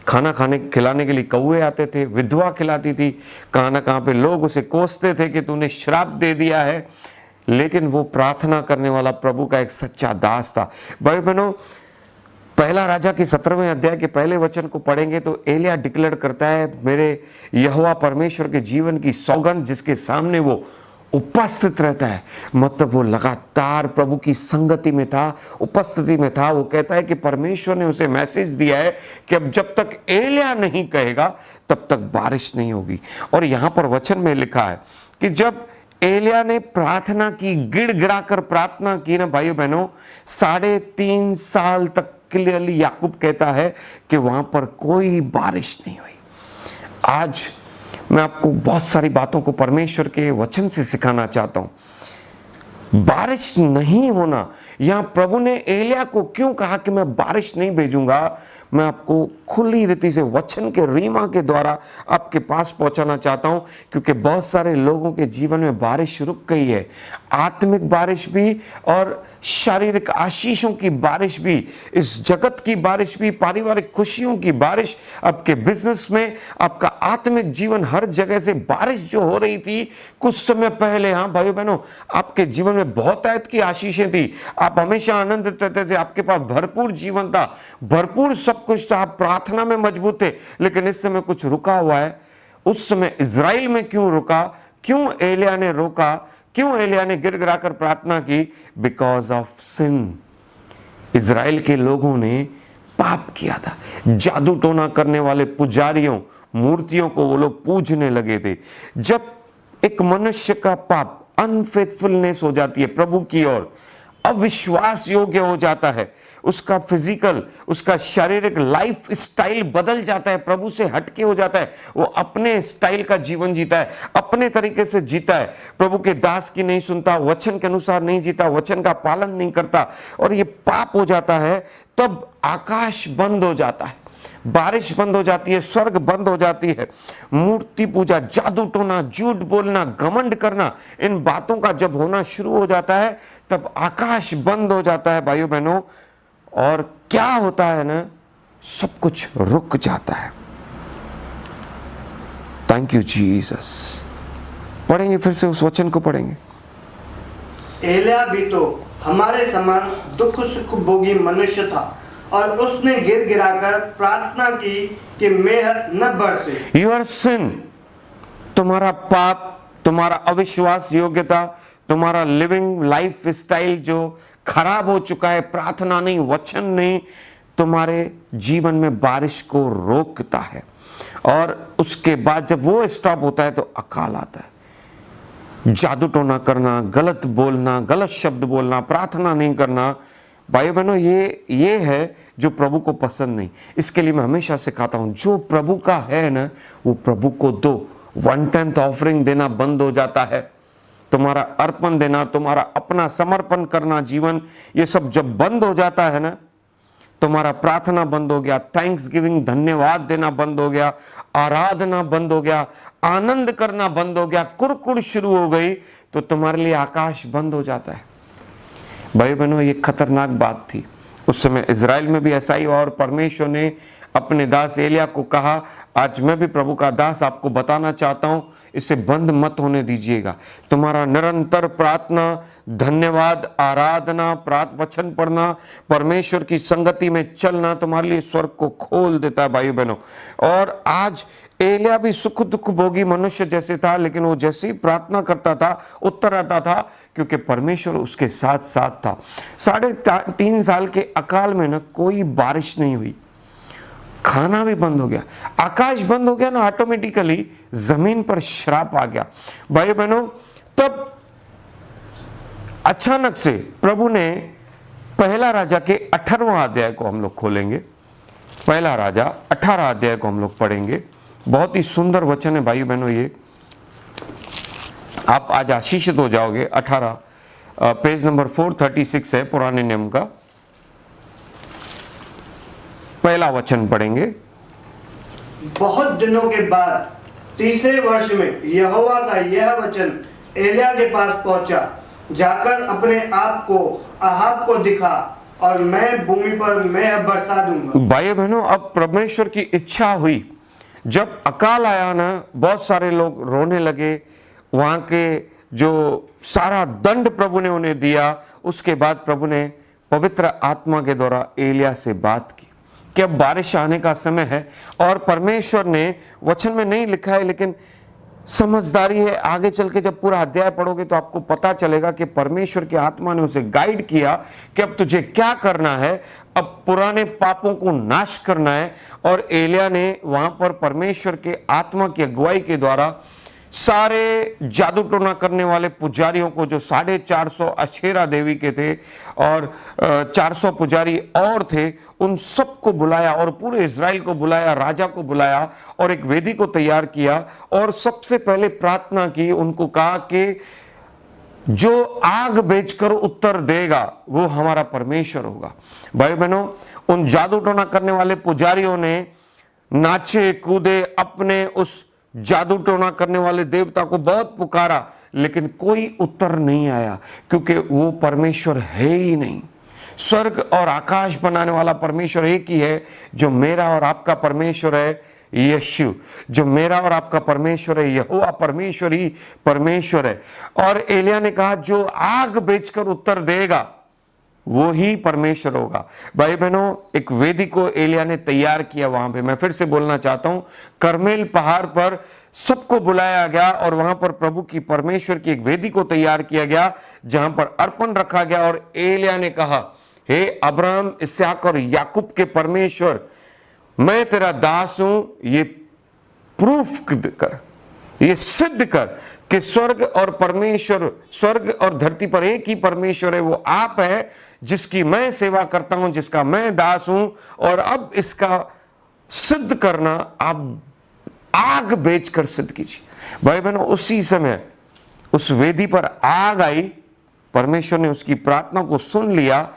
खाना खिलाने के लिए कौवे आते थे, विधवा खिलाती थी। कहाँ ना कहाँ पे लोग उसे कोसते थे कि तूने श्राप दे दिया है, लेकिन वो प्रार्थना करने वाला प्रभु का एक सच्चा दास था। भाई बहनों, पहला राजा के 17वें अध्याय के पहले वचन को पढ़ेंगे तो एलिया डिक्लेयर करता है, मेरे यहोवा परमेश्वर के जीवन की सौगंध जिसके सामने वो उपस्थित रहता है, मतलब वो लगातार प्रभु की संगति में था, उपस्थिति में था। वो कहता है कि परमेश्वर ने उसे मैसेज दिया है कि अब जब तक एलिया नहीं कहेगा तब तक बारिश नहीं होगी। और यहां पर वचन में लिखा है कि जब एलिया ने प्रार्थना की, गिड़गिड़ाकर प्रार्थना की ना भाइयों बहनों, 3.5 साल तक क्लियरली याकूब कहता है कि वहां पर कोई बारिश नहीं हुई। आज मैं आपको बहुत सारी बातों को परमेश्वर के वचन से सिखाना चाहता हूं। बारिश नहीं होना, यहां प्रभु ने एलिया को क्यों कहा कि मैं बारिश नहीं भेजूंगा, मैं आपको खुली रीति से वचन के रीमा के द्वारा आपके पास पहुंचाना चाहता हूं, क्योंकि बहुत सारे लोगों के जीवन में बारिश रुक गई है। आत्मिक बारिश भी और शारीरिक आशीषों की बारिश भी, इस जगत की बारिश भी, पारिवारिक खुशियों की बारिश, आपके बिजनेस में, आपका आत्मिक जीवन, हर जगह से बारिश जो हो रही थी कुछ समय पहले। हाँ भाइयों बहनों, आपके जीवन में बहुतायत की आशीषें थी, आप हमेशा आनंदित रहते थे, आपके पास भरपूर जीवन था, भरपूर सब कुछ था, आप प्रार्थना में मजबूत थे। लेकिन इस समय कुछ रुका हुआ है। उस समय इजराइल में क्यों रुका, क्यों एलिया ने रोका, क्यों एलिया ने गिड़गिड़ाकर प्रार्थना की? Because of sin. इजराइल के लोगों ने पाप किया था। जादू टोना करने वाले पुजारियों, मूर्तियों को वो लोग पूजने लगे थे। जब एक मनुष्य का पाप, अनफेथफुलनेस हो जाती है प्रभु की ओर, अविश्वास योग्य हो जाता है, उसका फिजिकल, उसका शारीरिक लाइफ स्टाइल बदल जाता है, प्रभु से हटके हो जाता है, वो अपने स्टाइल का जीवन जीता है, अपने तरीके से जीता है, प्रभु के दास की नहीं सुनता, वचन के अनुसार नहीं जीता, वचन का पालन नहीं करता, और ये पाप हो जाता है। तब आकाश बंद हो जाता है, बारिश बंद हो जाती है, स्वर्ग बंद हो जाती है। मूर्ति पूजा, जादू टोना, झूठ बोलना, घमंड करना, इन बातों का जब होना शुरू हो जाता है तब आकाश बंद हो जाता है भाइयों बहनों। और क्या होता है ना, सब कुछ रुक जाता है। Thank you Jesus. पढ़ेंगे फिर से उस वचन को पढ़ेंगे। एलिया भी तो हमारे समान दुख सुख भोगी मनुष्य था और उसने गिड़गिड़ाकर प्रार्थना की कि मेघ न बरसे। योर सिन, तुम्हारा पाप, तुम्हारा अविश्वास योग्यता, तुम्हारा लिविंग लाइफ स्टाइल जो खराब हो चुका है, प्रार्थना नहीं, वचन नहीं, तुम्हारे जीवन में बारिश को रोकता है। और उसके बाद जब वो स्टॉप होता है तो अकाल आता है। जादू टोना करना, गलत बोलना, गलत शब्द बोलना, प्रार्थना नहीं करना, भाई बहनों, ये है जो प्रभु को पसंद नहीं। इसके लिए मैं हमेशा सिखाता हूं, जो प्रभु का है ना वो प्रभु को दो। 1/10 ऑफरिंग देना बंद हो जाता है, तुम्हारा अर्पण देना, तुम्हारा अपना समर्पण करना, जीवन, ये सब जब बंद हो जाता है ना, तुम्हारा प्रार्थना बंद हो गया, थैंक्स गिविंग, धन्यवाद देना बंद हो गया, आराधना बंद हो गया, आनंद करना बंद हो गया, कुड़कुड़ शुरू हो गई, तो तुम्हारे लिए आकाश बंद हो जाता है। भाई बहनों, ये खतरनाक बात थी। उस समय इजराइल में भी ऐसा ही, और परमेश्वर ने अपने दास एलिया को कहा, आज मैं भी प्रभु का दास आपको बताना चाहता हूं, इसे बंद मत होने दीजिएगा। तुम्हारा निरंतर प्रार्थना, धन्यवाद, आराधना, वचन पढ़ना, परमेश्वर की संगति में चलना तुम्हारे लिए स्वर्ग को खोल देता है भाई बहनों। और आज एलिया भी सुख दुख भोगी मनुष्य जैसे था, लेकिन वो जैसे ही प्रार्थना करता था उत्तर आता था, क्योंकि परमेश्वर उसके साथ साथ था। 3.5 साल के अकाल में ना कोई बारिश नहीं हुई, खाना भी बंद हो गया, आकाश बंद हो गया ना, ऑटोमेटिकली जमीन पर श्राप आ गया। भाई बहनों, तब अचानक से प्रभु ने पहला राजा के 18वां अध्याय को हम लोग खोलेंगे। पहला राजा 18 अध्याय को हम लोग पढ़ेंगे। बहुत ही सुंदर वचन है भाई बहनों, ये आप आज आशीषित हो जाओगे। 18 पेज नंबर 436 है पुराने नियम का, पहला वचन पढ़ेंगे। बहुत दिनों के बाद तीसरे वर्ष में यहोवा का यह वचन एलिया के पास पहुंचा, जाकर अपने आप को अहाब को दिखा और मैं भूमि पर मेह बरसा दूंगा। भाई बहनों, अब परमेश्वर की इच्छा हुई, जब अकाल आया ना, बहुत सारे लोग रोने लगे, वहां के जो सारा दंड प्रभु ने उन्हें दिया, उसके बाद प्रभु ने पवित्र आत्मा के द्वारा एलिया से बात की कि अब बारिश आने का समय है। और परमेश्वर ने, वचन में नहीं लिखा है लेकिन समझदारी है, आगे चल के जब पूरा अध्याय पढ़ोगे तो आपको पता चलेगा कि परमेश्वर की आत्मा ने उसे गाइड किया कि अब तुझे क्या करना है, अब पुराने पापों को नाश करना है। और एलिया ने वहां पर परमेश्वर के आत्मा की अगुवाई के द्वारा सारे जादू टोना करने वाले पुजारियों को, जो 450 अशेरा देवी के थे और 400 पुजारी और थे, उन सबको बुलाया और पूरे इज़राइल को बुलाया, राजा को बुलाया और एक वेदी को तैयार किया। और सबसे पहले प्रार्थना की, उनको कहा कि जो आग बेचकर उत्तर देगा वो हमारा परमेश्वर होगा। भाई बहनों, उन जादू टोना करने वाले पुजारियों ने नाचे कूदे, अपने उस जादू टोना करने वाले देवता को बहुत पुकारा, लेकिन कोई उत्तर नहीं आया, क्योंकि वो परमेश्वर है ही नहीं। स्वर्ग और आकाश बनाने वाला परमेश्वर एक ही है, जो मेरा और आपका परमेश्वर है यीशु, जो मेरा और आपका परमेश्वर है यहोवा परमेश्वर ही परमेश्वर है। और एलिया ने कहा जो आग बेचकर उत्तर देगा वो ही परमेश्वर होगा। भाई बहनों, एक वेदी को एलिया ने तैयार किया वहां पे। मैं फिर से बोलना चाहता हूं, करमेल पहाड़ पर सबको बुलाया गया और वहां पर प्रभु की, परमेश्वर की एक वेदी को तैयार किया गया, जहां पर अर्पण रखा गया। और एलिया ने कहा, हे अब्राहम, इसहाक और याकूब के परमेश्वर, मैं तेरा दास हूं, ये प्रूफ कर, ये सिद्ध कर कि स्वर्ग और परमेश्वर, स्वर्ग और धरती पर एक ही परमेश्वर है, वो आप है जिसकी मैं सेवा करता हूं, जिसका मैं दास हूं। और अब इसका सिद्ध करना आप आग बेचकर सिद्ध कीजिए। भाई बहनों, उसी समय उस वेदी पर आग आई, परमेश्वर ने उसकी प्रार्थना को सुन लिया,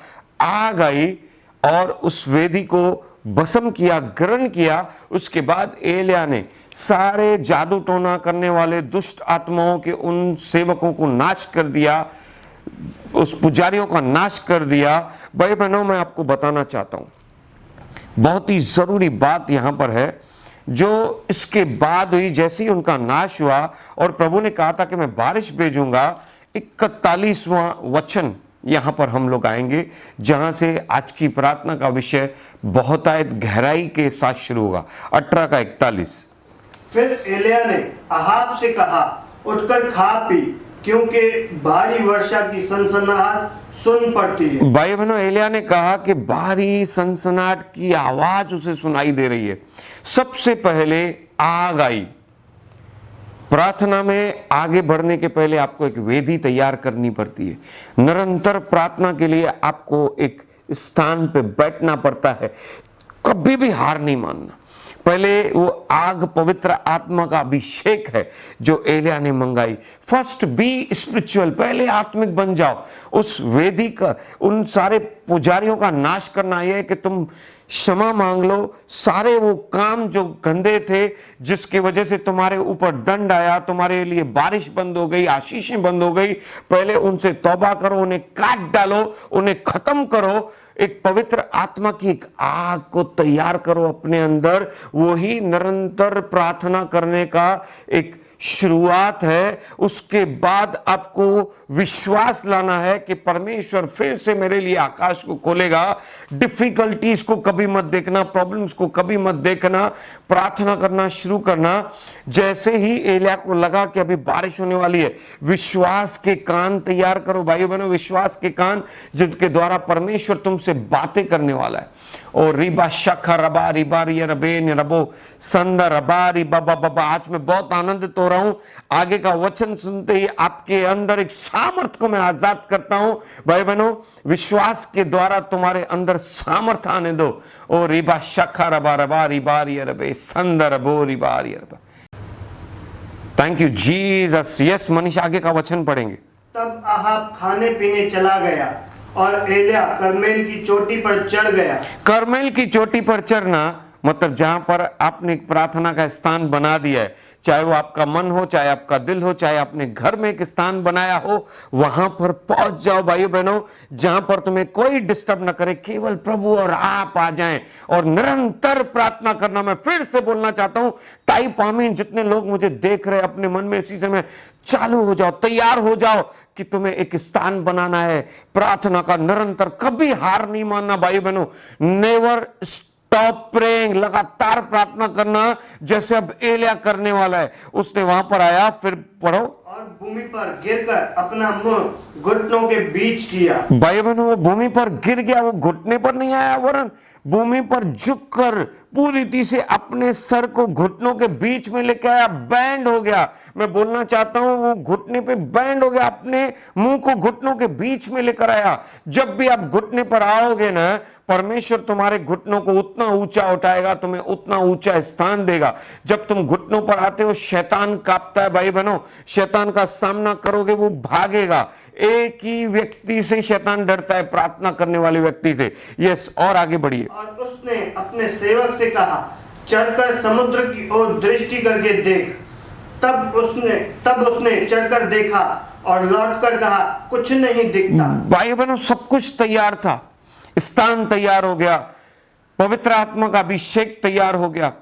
आग आई और उस वेदी को भस्म किया, ग्रहण किया। उसके बाद एलिया ने सारे जादू टोना करने वाले दुष्ट आत्माओं के उन सेवकों को नाश कर दिया, उस पुजारियों का नाश कर दिया। भाई बहनों, मैं आपको बताना चाहता हूं, बहुत ही जरूरी बात यहां पर है, जो इसके बाद हुई, जैसे ही उनका नाश हुआ और प्रभु ने कहा था कि मैं बारिश भेजूंगा, 41वां वचन यहां पर हम लोग आएंगे, जहां से आज की प्रार्थना का विषय बहुत गहराई के साथ शुरू होगा। 18 का 41। फिर एलिया ने अहाब से कहा, उठकर खा पी, क्योंकि भारी वर्षा की सनसनाहट सुन पड़ती है। भाई बहनों, एलिया ने कहा कि भारी सनसनाहट की आवाज उसे सुनाई दे रही है। सबसे पहले आग आई। प्रार्थना में आगे बढ़ने के पहले आपको एक वेदी तैयार करनी पड़ती है। निरंतर प्रार्थना के लिए आपको एक स्थान पे बैठना पड़ता है, कभी भी हार नहीं मानना। पहले वो आग पवित्र आत्मा का अभिषेक है जो एलिया ने मंगाई। फर्स्ट बी स्पिरिचुअल, पहले आत्मिक बन जाओ। उस वेदी का, उन सारे पुजारियों का नाश करना यह है कि तुम क्षमा मांग लो, सारे वो काम जो गंदे थे, जिसकी वजह से तुम्हारे ऊपर दंड आया, तुम्हारे लिए बारिश बंद हो गई, आशीषें बंद हो गई, पहले उनसे तौबा करो, उन्हें काट डालो, उन्हें खत्म करो। एक पवित्र आत्मा की एक आग को तैयार करो अपने अंदर। वही निरंतर प्रार्थना करने का एक शुरुआत है। उसके बाद आपको विश्वास लाना है कि परमेश्वर फिर से मेरे लिए आकाश को खोलेगा। डिफिकल्टीज को कभी मत देखना, प्रॉब्लम्स को कभी मत देखना, प्रार्थना करना शुरू करना। जैसे ही एलिया को लगा कि अभी बारिश होने वाली है, विश्वास के कान तैयार करो भाइयों बहनों, विश्वास के कान जिनके द्वारा परमेश्वर तुमसे बातें करने वाला है। और रिबा शखा रबा रिबा रबे रबो संदर रबा रिबा बाबा। आज मैं बहुत आनंदित हो रहा हूं, आगे का वचन सुनते ही आपके अंदर एक सामर्थ को मैं आजाद करता हूं। भाई बहनों, विश्वास के द्वारा तुम्हारे अंदर सामर्थ आने दो। ओ रिबा शखा रबा रबा रिबा रबे संदर रबो रिबा रबा। Thank you Jesus. Yes Manish, आगे का वचन पढ़ेंगे। तब आहाब खाने पीने चला गया और एलिया कर्मेल की चोटी पर चढ़ गया। कर्मेल की चोटी पर चढ़ना मतलब जहां पर आपने एक प्रार्थना का स्थान बना दिया है, चाहे वो आपका मन हो, चाहे आपका दिल हो, चाहे आपने घर में एक स्थान बनाया हो, वहां पर पहुंच जाओ भाइयों बहनों, जहां पर तुम्हें कोई डिस्टर्ब ना करे, केवल प्रभु और आप आ जाएं और निरंतर प्रार्थना करना। मैं फिर से बोलना चाहता हूं, टाइप आमीन। जितने लोग मुझे देख रहे अपने मन में इसी समय चालू हो जाओ, तैयार हो जाओ कि तुम्हें एक स्थान बनाना है प्रार्थना का। निरंतर कभी हार नहीं मानना भाइयों बहनों। नेवर स्टॉप प्रेइंग, लगातार प्रार्थना करना, जैसे अब एलिया करने वाला है। उसने वहां पर आया, फिर पढ़ो, और भूमि पर गिरकर अपना मुंह घुटनों के बीच किया। भाई बहनों, वो भूमि पर गिर गया, वो घुटने पर नहीं आया, वरन भूमि पर झुककर पूरी रीति से अपने सर को घुटनों के बीच में लेके आया, बैंड हो गया। मैं बोलना चाहता हूं, वो घुटने पे बैंड हो गया, अपने मुंह को घुटनों के बीच में लेकर आया। जब भी आप घुटने पर आओगे ना, परमेश्वर तुम्हारे घुटनों को उतना ऊंचा उठाएगा, तुम्हें उतना ऊंचा स्थान देगा। जब तुम घुटनों पर आते हो, शैतान कांपता है भाई बहनों। शैतान का सामना करोगे, वो भागेगा। एक ही व्यक्ति से शैतान डरता है, प्रार्थना करने वाले व्यक्ति से। यस, और आगे बढ़िए। और उसने अपने सेवक से कहा, चढ़कर समुद्र की ओर दृष्टि करके देख। तब उसने चढ़कर देखा और लौटकर कहा, कुछ नहीं दिखता। भाई बहनों, सब कुछ तैयार था, स्थान तैयार हो गया, पवित्र आत्मा का अभिषेक तैयार हो गया।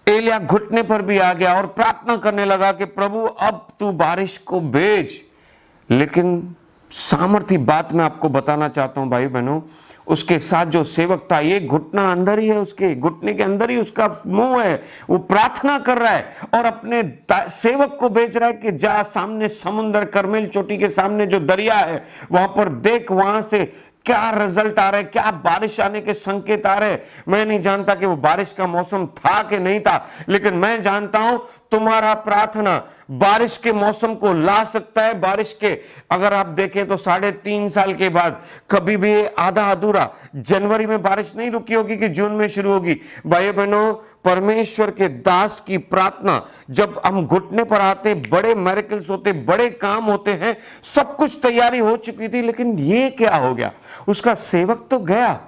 एलिया घुटने पर भी आ गया और प्रार्थना करने लगा कि प्रभु अब तू बारिश को भेज। लेकिन सामर्थी बात मैं आपको बताना चाहता हूं भाई बहनों, उसके साथ जो सेवक था, ये घुटना अंदर ही है, उसके घुटने के अंदर ही उसका मुंह है। वो प्रार्थना कर रहा है और अपने सेवक को भेज रहा है कि जा सामने समुद्र, कर्मेल चोटी के सामने जो दरिया है, वहां पर देख, वहां से क्या रिजल्ट आ रहा है, क्या बारिश आने के संकेत आ रहे हैं। मैं नहीं जानता कि वो बारिश का मौसम था कि नहीं था, लेकिन मैं जानता हूं तुम्हारा प्रार्थना बारिश के मौसम को ला सकता है। बारिश के अगर आप देखें तो 3.5 साल के बाद कभी भी आधा अधूरा, जनवरी में बारिश नहीं रुकी होगी कि जून में शुरू होगी। भाई बहनों, परमेश्वर के दास की प्रार्थना, जब हम घुटने पर आते, बड़े मिरेकल्स होते, बड़े काम होते हैं। सब कुछ तैयारी हो चुकी थी, लेकिन ये क्या हो गया? उसका सेवक तो गया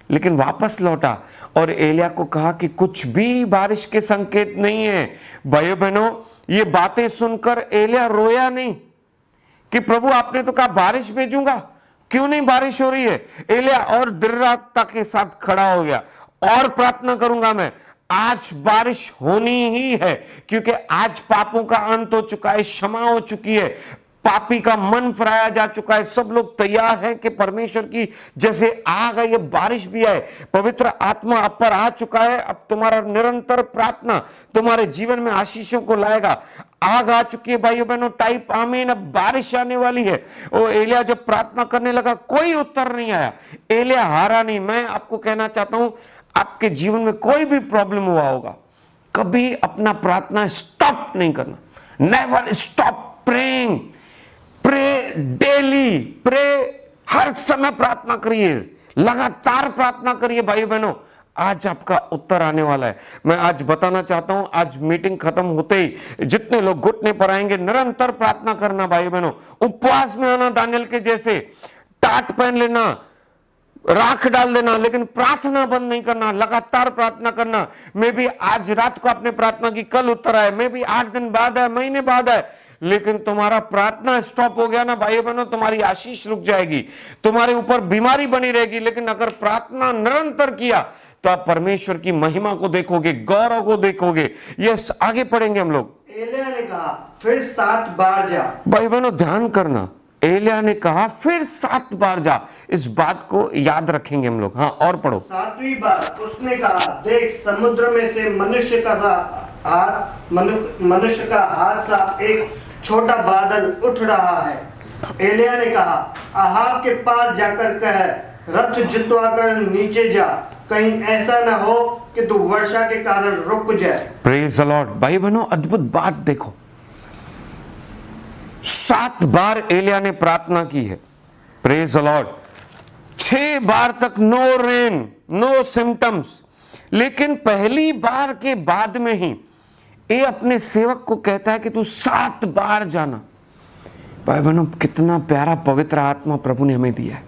लेकिन वापस लौटा और एलिया को कहा कि कुछ भी बारिश के संकेत नहीं है। भाइयों बहनों, ये बातें सुनकर एलिया रोया नहीं कि प्रभु आपने तो कहा बारिश भेजूंगा, क्यों नहीं बारिश हो रही है। एलिया और दृढ़ता के साथ खड़ा हो गया और प्रार्थना करूंगा मैं, आज बारिश होनी ही है, क्योंकि आज पापों का अंत हो चुका है, क्षमा हो चुकी है, पापी का मन फिराया जा चुका है। सब लोग तैयार हैं कि परमेश्वर की जैसे आग है, ये बारिश भी है, पवित्र आत्मा आप पर आ चुका है। अब तुम्हारा निरंतर प्रार्थना तुम्हारे जीवन में आशीषों को लाएगा। आग आ चुकी है भाइयों बहनों, टाइप आमीन। अब बारिश आने वाली है। ओ एलिया जब प्रार्थना करने लगा, कोई उत्तर नहीं आया, एलिया हारा नहीं। मैं आपको कहना चाहता हूं, आपके जीवन में कोई भी प्रॉब्लम हुआ होगा, कभी अपना प्रार्थना स्टॉप नहीं करना। Never stop praying, pray daily, pray हर समय प्रार्थना करिए, लगातार प्रार्थना करिए भाई बहनों। आज आपका उत्तर आने वाला है। मैं आज बताना चाहता हूं, आज मीटिंग खत्म होते ही जितने लोग घुटने पर आएंगे, निरंतर प्रार्थना करना भाई बहनों। उपवास में आना, दानियल के जैसे टाट पहन लेना, राख डाल देना, लेकिन प्रार्थना बंद नहीं करना, लगातार प्रार्थना करना। मैं भी आज रात को आपने प्रार्थना की, कल उत्तर आए, मैं भी 8 दिन बाद आए, महीने बाद आए, लेकिन तुम्हारा प्रार्थना स्टॉप हो गया ना भाइयों बहनों, तुम्हारी आशीष रुक जाएगी, तुम्हारे ऊपर बीमारी बनी रहेगी। लेकिन अगर प्रार्थना निरंतर किया तो आप परमेश्वर की महिमा को देखोगे, गौरव को देखोगे। यस, आगे पढ़ेंगे हम लोग। एलिया ने कहा, फिर 7 बार जा। भाई बहनों, ध्यान करना, एलिया ने कहा फिर 7 बार जा। इस बात को याद रखेंगे हम लोग। हाँ, और पढ़ो। 7वीं बार उसने कहा, देख समुद्र में से मनुष्य का हाथ सा एक छोटा बादल उठ रहा है। एलिया ने कहा, आहाब के पास जाकर कह, रथ जितवा कर नीचे जा, कहीं ऐसा ना हो कि तू वर्षा के कारण रुक जाए। Praise the Lord. भाई बहनों, अद्भुत बात देखो, 7 बार एलिया ने प्रार्थना की है। Praise the Lord. 6 बार तक नो रेन, नो सिम्टम्स, लेकिन पहली बार के बाद में ही ये अपने सेवक को कहता है कि तू 7 बार जाना। भाई बहनों, कितना प्यारा पवित्र आत्मा प्रभु ने हमें दिया है,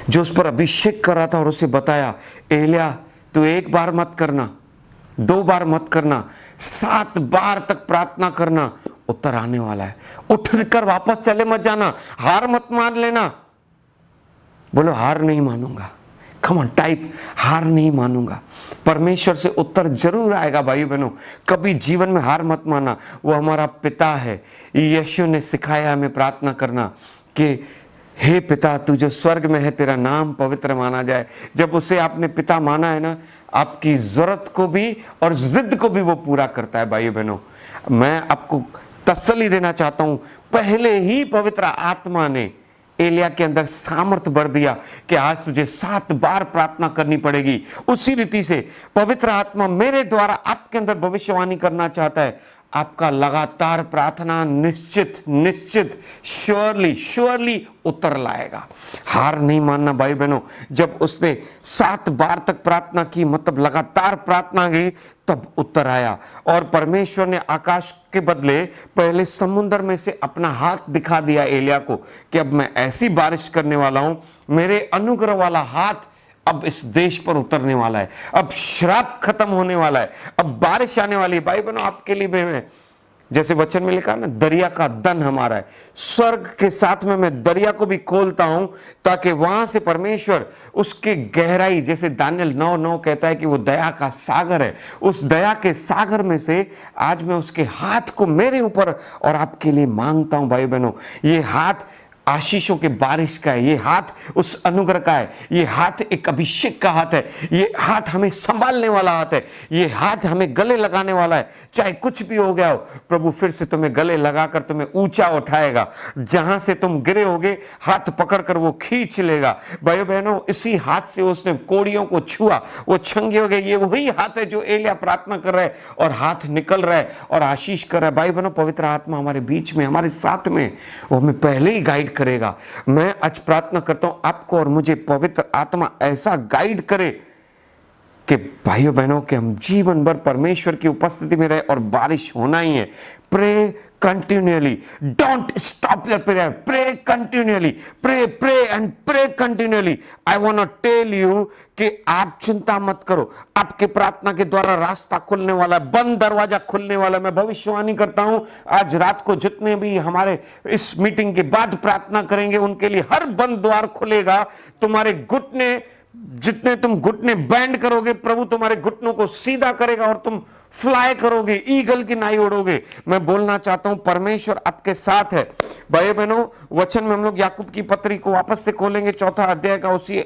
जो उस पर अभिषेक कर रहा था और उसे बताया, एलिया तू 1 बार मत करना, 2 बार मत करना, 7 बार तक प्रार्थना करना, उत्तर आने वाला है। उठकर वापस चले मत जाना, हार मत मान लेना। बोलो, हार नहीं मानूंगा। कम ऑन टाइप, हार नहीं मानूंगा। परमेश्वर से उत्तर जरूर आएगा भाई बहनों। कभी जीवन में हार मत माना, वो हमारा पिता है। यीशु ने सिखाया हमें प्रार्थना करना कि हे पिता, तू जो स्वर्ग में है, तेरा नाम पवित्र माना जाए। जब उसे आपने पिता माना है ना, आपकी जरूरत को भी और जिद को भी वो पूरा करता है। भाई बहनों, मैं आपको तसल्ली देना चाहता हूं, पहले ही पवित्र आत्मा ने एलिया के अंदर सामर्थ भर दिया कि आज तुझे 7 बार प्रार्थना करनी पड़ेगी। उसी रीति से पवित्र आत्मा मेरे द्वारा आपके अंदर भविष्यवाणी करना चाहता है। आपका लगातार प्रार्थना निश्चित निश्चित श्योरली उत्तर लाएगा। हार नहीं मानना भाई बहनों। जब उसने 7 बार तक प्रार्थना की, मतलब लगातार प्रार्थना की, तब उत्तर आया। और परमेश्वर ने आकाश के बदले पहले समुद्र में से अपना हाथ दिखा दिया एलिया को कि अब मैं ऐसी बारिश करने वाला हूं, मेरे अनुग्रह वाला हाथ अब इस देश पर उतरने वाला है। अब श्राप खत्म होने वाला है, अब बारिश आने वाली है। भाई बहनों, आपके लिए भी मैं, जैसे वचन में लिखा ना, दरिया का दन हमारा है। स्वर्ग के साथ में मैं दरिया को भी खोलता हूं ताकि वहां से परमेश्वर उसके गहराई, जैसे दानियल 9:9 कहता है कि वो दया का सागर है, उस दया के सागर में से आज मैं उसके हाथ को मेरे ऊपर और आपके लिए मांगता हूं। भाई बहनों, ये हाथ आशीषों के बारिश का है, ये हाथ उस अनुग्रह का है, ये हाथ एक अभिषेक का हाथ है, ये हाथ हमें संभालने वाला हाथ है, ये हाथ हमें गले लगाने वाला है। चाहे कुछ भी हो गया हो, प्रभु फिर से तुम्हें गले लगाकर तुम्हें ऊंचा उठाएगा। जहां से तुम गिरे होगे, हाथ पकड़कर वो खींच लेगा। भाई बहनों, इसी हाथ से उसने कोड़ियों को छुआ, वो छंगे हो गए। ये वही हाथ है जो एलिया प्रार्थना कर रहा है और हाथ निकल रहा है और आशीष कर रहा है। भाई बहनों, पवित्र आत्मा हमारे बीच में, हमारे साथ में, वो हमें पहले ही गाइड करेगा। मैं आज प्रार्थना करता हूं आपको और मुझे पवित्र आत्मा ऐसा गाइड करे कि भाइयों बहनों के हम जीवन भर परमेश्वर की उपस्थिति में रहे और बारिश होना ही है। Pray continuously, don't stop your prayer, pray continuously, pray and pray continuously. I want to tell you कि आप चिंता मत करो, आपके प्रार्थना के द्वारा रास्ता खुलने वाला है, बंद दरवाजा खुलने वाला है। मैं भविष्यवाणी करता हूं, आज रात को जितने भी हमारे इस मीटिंग के बाद प्रार्थना करेंगे, उनके लिए हर बंद द्वार खुलेगा। तुम्हारे घुटने, जितने तुम घुटने बैंड करोगे, प्रभु तुम्हारे घुटनों को सीधा करेगा और तुम फ्लाई करोगे, ईगल की नाई उड़ोगे। मैं बोलना चाहता हूं, परमेश्वर आपके साथ है। भाई बहनों, वचन में हम लोग याकूब की पत्री को वापस से खोलेंगे, 4था अध्याय का उसी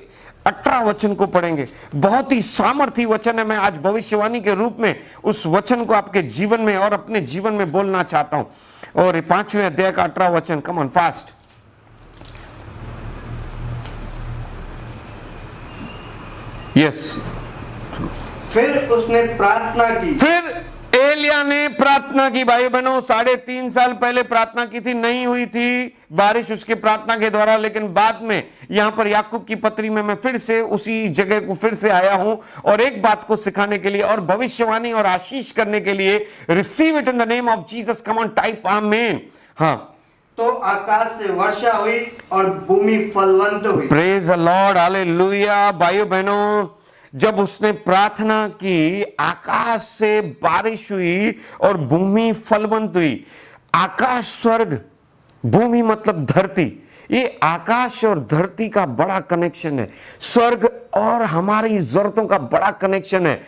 18 वचन को पढ़ेंगे। बहुत ही सामर्थी वचन है। मैं आज भविष्यवाणी के रूप में उस वचन को आपके जीवन में और अपने जीवन में बोलना चाहता हूं। और 5वें अध्याय का 18 वचन, कम ऑन फास्ट। यस। फिर उसने प्रार्थना की, फिर एलिया ने प्रार्थना की। भाई बहनों, 3.5 साल पहले प्रार्थना की थी, नहीं हुई थी बारिश उसके प्रार्थना के द्वारा, लेकिन बाद में यहां पर याकूब की पत्री में मैं फिर से उसी जगह को फिर से आया हूं और एक बात को सिखाने के लिए और भविष्यवाणी और आशीष करने के लिए। Receive it in the name of Jesus. Come on type amen. हाँ, तो आकाश से वर्षा हुई और भूमि फलवंत हुई। Praise the Lord, hallelujah. भाइयों बहनों, जब उसने प्रार्थना की, आकाश से बारिश हुई और भूमि फलवंत हुई। आकाश स्वर्ग, भूमि मतलब धरती। ये आकाश और धरती का बड़ा कनेक्शन है। स्वर्ग और हमारी जरूरतों का बड़ा कनेक्शन है।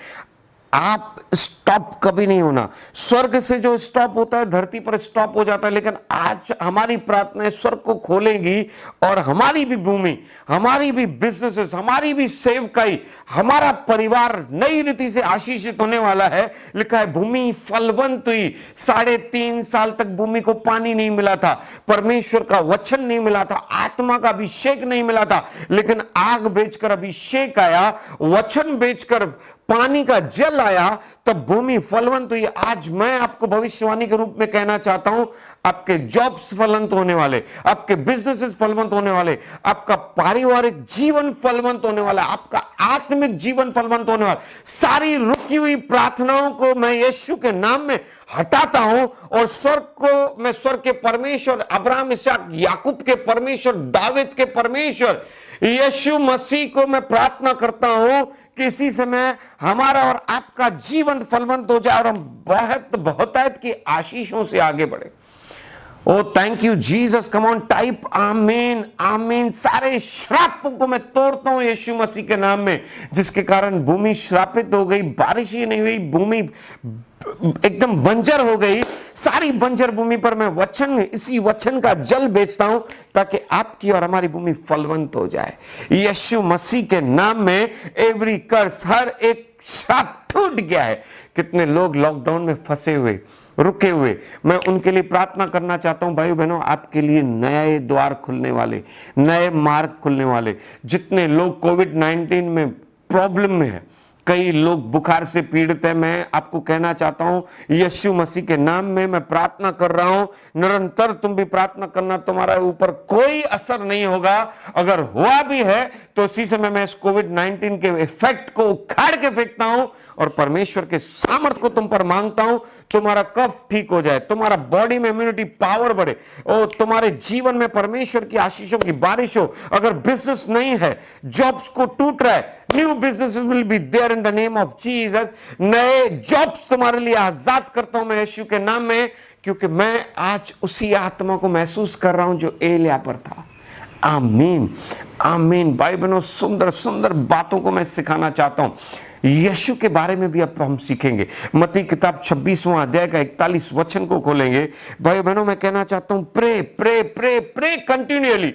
आप स्टॉप कभी नहीं होना। स्वर्ग से जो स्टॉप होता है धरती पर स्टॉप हो जाता है, लेकिन आज हमारी प्रार्थनाएं स्वर्ग को खोलेंगी और हमारी भी भूमि, हमारी भी बिजनेसेस, हमारी भी सेवकाई, हमारा परिवार नई रीति से आशीषित होने वाला है। लिखा है भूमि फलवंत हुई। 3.5 साल तक भूमि को पानी नहीं मिला था, परमेश्वर का वचन नहीं मिला था, आत्मा का अभिषेक नहीं मिला था, लेकिन आग बेचकर अभिषेक आया, वचन बेचकर पानी का जल आया, तब भूमि फलवंत हुई। आज मैं आपको भविष्यवाणी के रूप में कहना चाहता हूं, आपके जॉब्स फलवंत होने वाले, आपके बिजनेसेस फलवंत होने वाले, आपका पारिवारिक जीवन फलवंत होने वाला, आपका आत्मिक जीवन फलवंत होने वाला। सारी रुकी हुई प्रार्थनाओं को मैं यीशु के नाम में हटाता हूं और स्वर्ग को मैं, स्वर्ग के परमेश्वर, अब्राहम, इसहाक, याकूब के परमेश्वर, दाऊद के परमेश्वर यीशु मसीह को मैं प्रार्थना करता हूं कि इसी समय हमारा और आपका जीवन फलवंत हो जाए और हम बहुत बहुतायत की आशीषों से आगे बढ़े। Oh thank you Jesus, come on type amen amen. सारे श्रापों को मैं तोड़ता हूं यीशु मसीह के नाम में, जिसके कारण भूमि श्रापित हो गई, बारिश ही नहीं हुई, भूमि एकदम बंजर हो गई। सारी बंजर भूमि पर मैं वचन, इसी वचन का जल बेचता हूं ताकि आपकी और हमारी भूमि फलवंत हो जाए यीशु मसीह के नाम में। एवरी कर्स, हर एक श्राप टूट गया है। कितने लोग लॉकडाउन में फंसे हुए, रुके हुए, मैं उनके लिए प्रार्थना करना चाहता हूं। भाइयों बहनों, आपके लिए नए द्वार खुलने वाले, नए मार्ग खुलने वाले। जितने लोग कोविड-19 में प्रॉब्लम में है, कई लोग बुखार से पीड़ित है, मैं आपको कहना चाहता हूं यीशु मसीह के नाम में मैं प्रार्थना कर रहा हूं। निरंतर तुम भी प्रार्थना करना, तुम्हारे ऊपर कोई असर नहीं होगा। अगर हुआ भी है तो इसी समय मैं इस कोविड-19 के इफेक्ट को उखाड़ के फेंकता हूं और परमेश्वर के सामर्थ को तुम पर मांगता हूं। तुम्हारा कफ ठीक हो जाए, तुम्हारा बॉडी में इम्यूनिटी पावर बढ़े, और तुम्हारे जीवन में परमेश्वर की आशीषों की बारिश हो। अगर बिजनेस नहीं है, जॉब्स को टूट रहा है, new businesses will be there in the name of Jesus. नए जॉब्स तुम्हारे लिए आजाद करता हूं मैं यीशु के नाम में, क्योंकि मैं आज उसी आत्मा को महसूस कर रहा हूं जो एलिया पर था। आमीन आमीन। भाई बहनों, सुंदर सुंदर बातों को मैं सिखाना चाहता हूं। यीशु के बारे में भी अब हम सीखेंगे। मत्ती किताब 26वां अध्याय का 41 वचन को खोलेंगे। भाई बहनों, मैं कहना चाहता हूं pray pray pray pray continuously,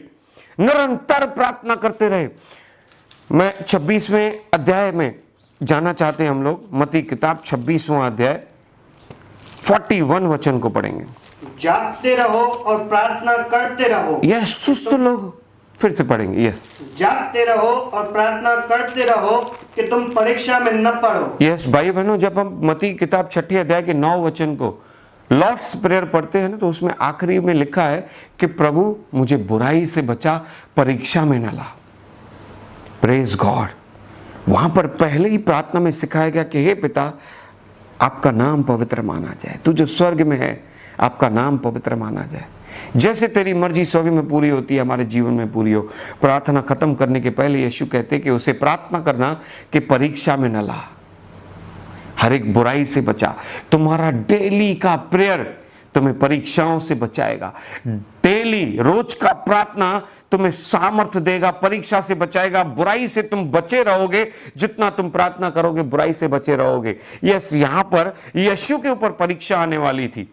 निरंतर प्रार्थना करते रहे। मैं 26वें अध्याय में जाना चाहते हैं हम लोग। मत्ती किताब 26वां अध्याय 41 वचन को पढ़ेंगे। जागते रहो और प्रार्थना करते रहो। यस, सुस्त लोग, फिर से पढ़ेंगे। यस, जागते रहो और प्रार्थना करते रहो कि तुम परीक्षा में न पड़ो। यस भाई बहनों, जब हम मत्ती किताब 6 अध्याय के 9 वचन को लॉर्ड्स प्रेयर पढ़ते हैं ना, तो उसमें आखिरी में लिखा है कि प्रभु मुझे बुराई से बचा, परीक्षा में न ला। Praise God. वहां पर पहले ही प्रार्थना में सिखाया गया कि हे पिता, आपका नाम पवित्र माना जाए, तू जो स्वर्ग में है आपका नाम पवित्र माना जाए। जैसे तेरी मर्जी स्वर्ग में पूरी होती है, हमारे जीवन में पूरी हो। प्रार्थना खत्म करने के पहले यीशु कहते कि उसे प्रार्थना करना कि परीक्षा में न ला, हर एक बुराई से बचा। तुम्हारा डेली का प्रेयर तुम्हें परीक्षाओं से बचाएगा। डेली, रोज का प्रार्थना तुम्हें सामर्थ्य देगा, परीक्षा से बचाएगा। बुराई से तुम बचे रहोगे, जितना तुम प्रार्थना करोगे बुराई से बचे रहोगे। यस, यहां पर यीशु के ऊपर परीक्षा आने वाली थी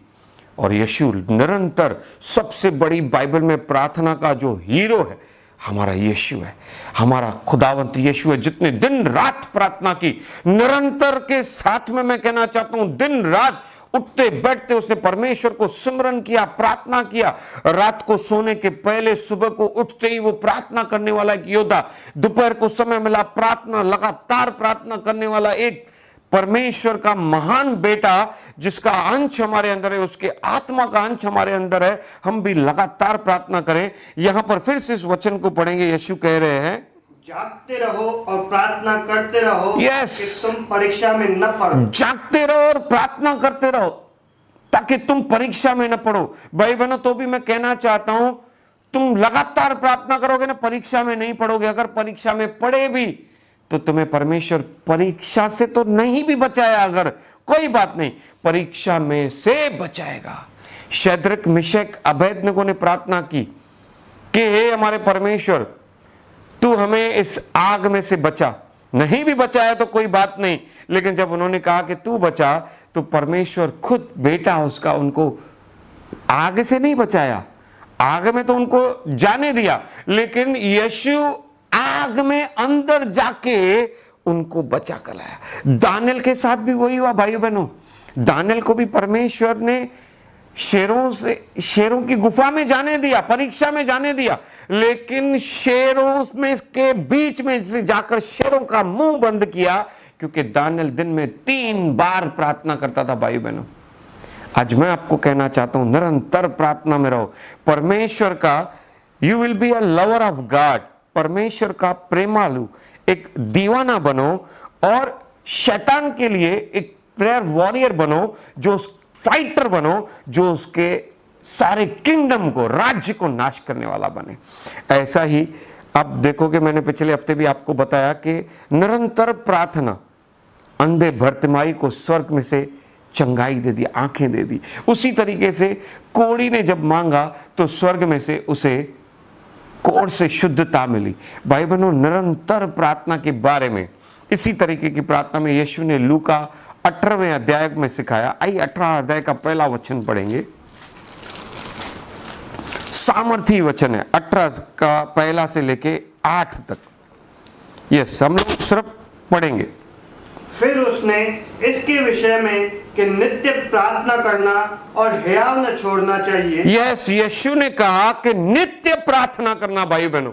और यीशु निरंतर, सबसे बड़ी बाइबल में प्रार्थना का जो हीरो है हमारा यीशु है, हमारा खुदावंत यीशु है, जितने दिन रात प्रार्थना की निरंतर के साथ में। मैं कहना चाहता हूं दिन रात उठते बैठते उसने परमेश्वर को सिमरन किया, प्रार्थना किया। रात को सोने के पहले, सुबह को उठते ही वो प्रार्थना करने वाला एक योद्धा, दोपहर को समय मिला प्रार्थना, लगातार प्रार्थना करने वाला एक परमेश्वर का महान बेटा, जिसका अंश हमारे अंदर है, उसके आत्मा का अंश हमारे अंदर है। हम भी लगातार प्रार्थना करें। यहां पर फिर से इस वचन को पढ़ेंगे। यीशु कह रहे हैं जागते रहो और प्रार्थना करते रहो Yes. कि तुम परीक्षा में न पड़ो। जागते रहो और प्रार्थना करते रहो ताकि तुम परीक्षा में न पड़ो। भाई बहनों, तो भी मैं कहना चाहता हूं, तुम लगातार प्रार्थना करोगे ना, परीक्षा में नहीं पड़ोगे। अगर परीक्षा में पड़े भी तो तुम्हें परमेश्वर परीक्षा से तो नहीं भी बचाया, अगर कोई बात नहीं, परीक्षा में से बचाएगा। शद्रक, मिशक, अबेदनगो ने प्रार्थना की कि हे हमारे परमेश्वर, तू हमें इस आग में से बचा, नहीं भी बचाया तो कोई बात नहीं, लेकिन जब उन्होंने कहा कि तू बचा, तो परमेश्वर खुद बेटा उसका उनको आग से नहीं बचाया, आग में तो उनको जाने दिया, लेकिन यीशु आग में अंदर जाके उनको बचा कर लाया। दानियल के साथ भी वही हुआ भाइयों बहनों। दानियल को भी परमेश्वर ने शेरों की गुफा में जाने दिया, परीक्षा में जाने दिया, लेकिन शेरों में के बीच में से जाकर शेरों का मुंह बंद किया, क्योंकि दानियल दिन में 3 बार प्रार्थना करता था। भाई बहनों, आज मैं आपको कहना चाहता हूं, निरंतर प्रार्थना में रहो। परमेश्वर का, you will be a lover of God, परमेश्वर का प्रेमालु, एक दीवाना बनो और शैतान के लिए एक प्रेयर वॉरियर बनो, जो फाइटर बनो, जो उसके सारे किंगडम को, राज्य को नाश करने वाला बने। ऐसा ही आप देखोगे, मैंने पिछले हफ्ते भी आपको बताया कि निरंतर प्रार्थना अंधे भर्तिमाई को स्वर्ग में से चंगाई दे दी, आंखें दे दी। उसी तरीके से कोढ़ी ने जब मांगा तो स्वर्ग में से उसे कोढ़ से शुद्धता मिली। भाई बहनों, निरंतर प्रार्थना के बारे में, इसी तरीके की प्रार्थना में यीशु ने लूका 18वें अध्याय में सिखाया। आइए 18 अध्याय का पहला वचन पढ़ेंगे। सामर्थी वचन है, 18 का पहला से लेके 8 तक। यस, हम लोग सिर्फ पढ़ेंगे। फिर उसने इसके विषय में कि नित्य प्रार्थना करना और हियाव न छोड़ना चाहिए। यस, यीशु ने कहा कि नित्य प्रार्थना करना। भाई बहनों,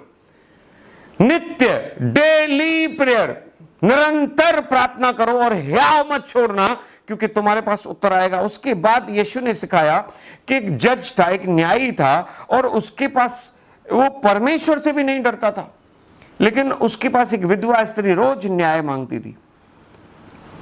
नित्य, डेली प्रेयर, निरंतर प्रार्थना करो और हियाव मत छोड़ना, क्योंकि तुम्हारे पास उत्तर आएगा। उसके बाद यीशु ने सिखाया कि एक जज था, एक न्यायी था, और उसके पास, वो परमेश्वर से भी नहीं डरता था, लेकिन उसके पास एक विधवा स्त्री रोज न्याय मांगती थी,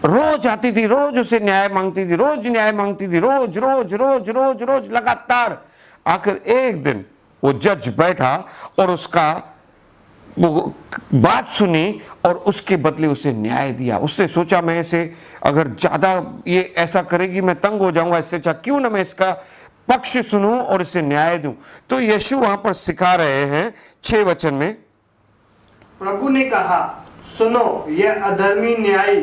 रोज आती थी, रोज उसे न्याय मांगती थी, रोज न्याय मांगती थी, रोज रोज रोज रोज रोज लगातार। आखिर एक दिन वो जज बैठा और उसका वो बात सुनी और उसके बदले उसे न्याय दिया। उसने सोचा, मैं इसे अगर ज्यादा ये ऐसा करेगी मैं तंग हो जाऊंगा, इससे अच्छा क्यों ना मैं इसका पक्ष सुनूं और इसे न्याय दूं। तो यीशु वहां पर सिखा रहे हैं 6 वचन में। प्रभु ने कहा, सुनो, यह अधर्मी न्यायी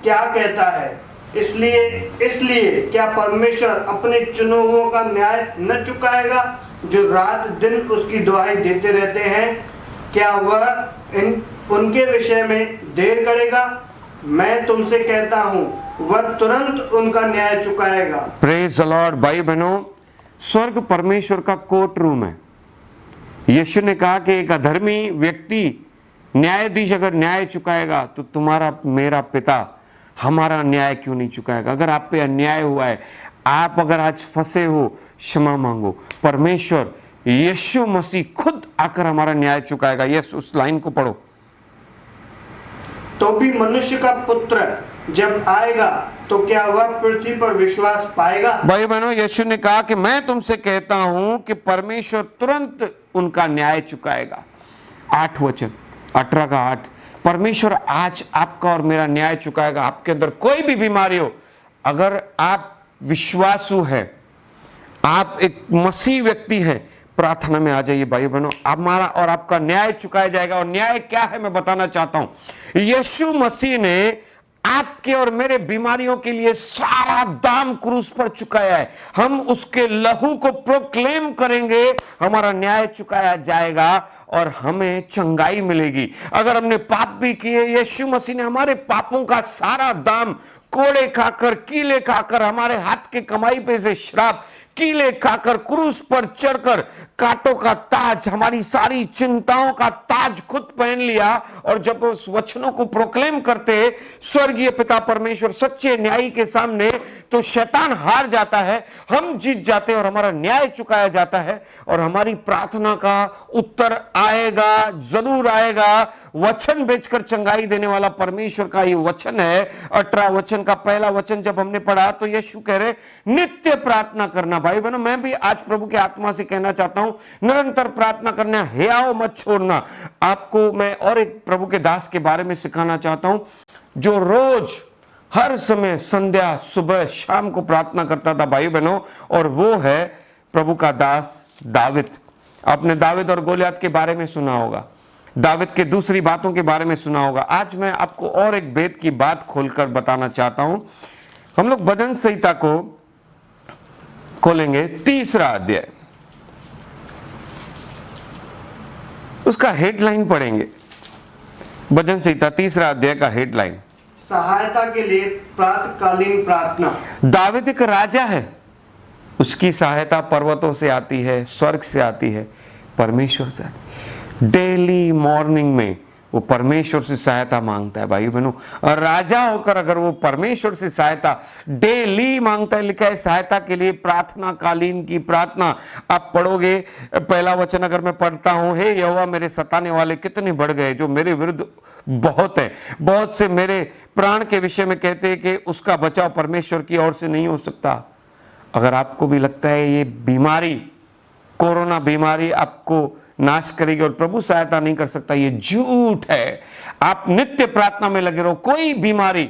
क्या कहता है। इसलिए क्या परमेश्वर अपने चुने हुओं का न्याय न चुकाएगा, जो रात दिन उसकी दुहाई देते रहते हैं? क्या वह उनके विषय में देर करेगा? मैं तुमसे कहता हूं, वह तुरंत उनका न्याय चुकाएगा। Praise the Lord. भाई बहनों, स्वर्ग परमेश्वर का कोर्ट रूम है। यीशु ने कहा कि एक अधर्मी व्यक्ति, न्यायाधीश अगर न्याय चुकाएगा, तो तुम्हारा, मेरा पिता हमारा न्याय क्यों नहीं चुकाएगा? अगर आप पे अन्याय हुआ है, आप अगर आज फंसे हो, क्षमा मांगो। परमेश्वर यीशु मसीह खुद आकर हमारा न्याय चुकाएगा। यस, उस लाइन को पढ़ो। तो भी मनुष्य का पुत्र जब आएगा तो क्या वह पृथ्वी पर विश्वास पाएगा? भाई बहनों, यीशु ने कहा कि मैं तुमसे कहता हूं कि परमेश्वर तुरंत उनका न्याय चुकाएगा। 8 वचन, 18 का 8। परमेश्वर आज आपका और मेरा न्याय चुकाएगा। आपके अंदर कोई भी बीमारी हो, अगर आप विश्वासु है, आप एक मसीह व्यक्ति हैं, प्रार्थना में आ जाइए भाई बहनों, हमारा और आपका न्याय चुकाया जाएगा। और न्याय क्या है मैं बताना चाहता हूं। यीशु मसीह ने आपके और मेरे बीमारियों के लिए सारा दाम क्रूस पर चुकाया है। हम उसके लहू को प्रोक्लेम करेंगे, हमारा न्याय चुकाया जाएगा और हमें चंगाई मिलेगी। अगर हमने पाप भी किए, यीशु मसीह ने हमारे पापों का सारा दाम कोड़े खाकर, कीले खाकर, हमारे हाथ के कमाई पे से श्राप कीले खाकर, क्रूस पर चढ़कर, कांटों का ताज, हमारी सारी चिंताओं का ताज खुद पहन लिया। और जब उस वचनों को प्रोक्लेम करते स्वर्गीय पिता परमेश्वर सच्चे न्यायी के सामने, तो शैतान हार जाता है, हम जीत जाते हैं और हमारा न्याय चुकाया जाता है और हमारी प्रार्थना का उत्तर आएगा, जरूर आएगा। वचन बेचकर चंगाई देने वाला परमेश्वर का ये वचन है। 18 वचन का पहला वचन जब हमने पढ़ा तो यीशु कह रहे नित्य प्रार्थना करना। भाई बहनों, मैं भी आज प्रभु के आत्मा से कहना चाहता हूं, निरंतर प्रार्थना करना, हियाव मत छोड़ना। आपको मैं और एक प्रभु के दास के बारे में सिखाना चाहता हूं, जो रोज हर समय संध्या, सुबह, शाम को प्रार्थना करता था भाई बहनों, और वो है प्रभु का दास दाविद। आपने दाविद और गोलियत के बारे में सुना होगा। दाविद के दूसरी बातों के बारे में सुना होगा। आज मैं आपको और एक भेद की बात खोलकर बताना चाहता हूं। हम लोग भजन संहिता को खोलेंगे, 3रा अध्याय, उसका हेडलाइन पढ़ेंगे। भजन संहिता 3रा अध्याय का हेडलाइन, सहायता के लिए प्रातःकालीन प्रार्थना। दाविद एक राजा है, उसकी सहायता पर्वतों से आती है, स्वर्ग से आती है, परमेश्वर से आती है। डेली मॉर्निंग में वो परमेश्वर से सहायता मांगता है भाई बहनों। और राजा होकर अगर वो परमेश्वर से सहायता डेली मांगता है, लिखा है सहायता के लिए प्रार्थना कालीन की प्रार्थना। आप पढ़ोगे, पहला वचन अगर मैं पढ़ता हूं, हे यहोवा मेरे सताने वाले कितने बढ़ गए, जो मेरे विरुद्ध बहुत है। बहुत से मेरे प्राण के विषय में कहते हैं कि उसका बचाव परमेश्वर की ओर से नहीं हो सकता। अगर आपको भी लगता है ये बीमारी, कोरोना बीमारी आपको नाश करेगी और प्रभु सहायता नहीं कर सकता, ये झूठ है। आप नित्य प्रार्थना में लगे रहो। कोई बीमारी,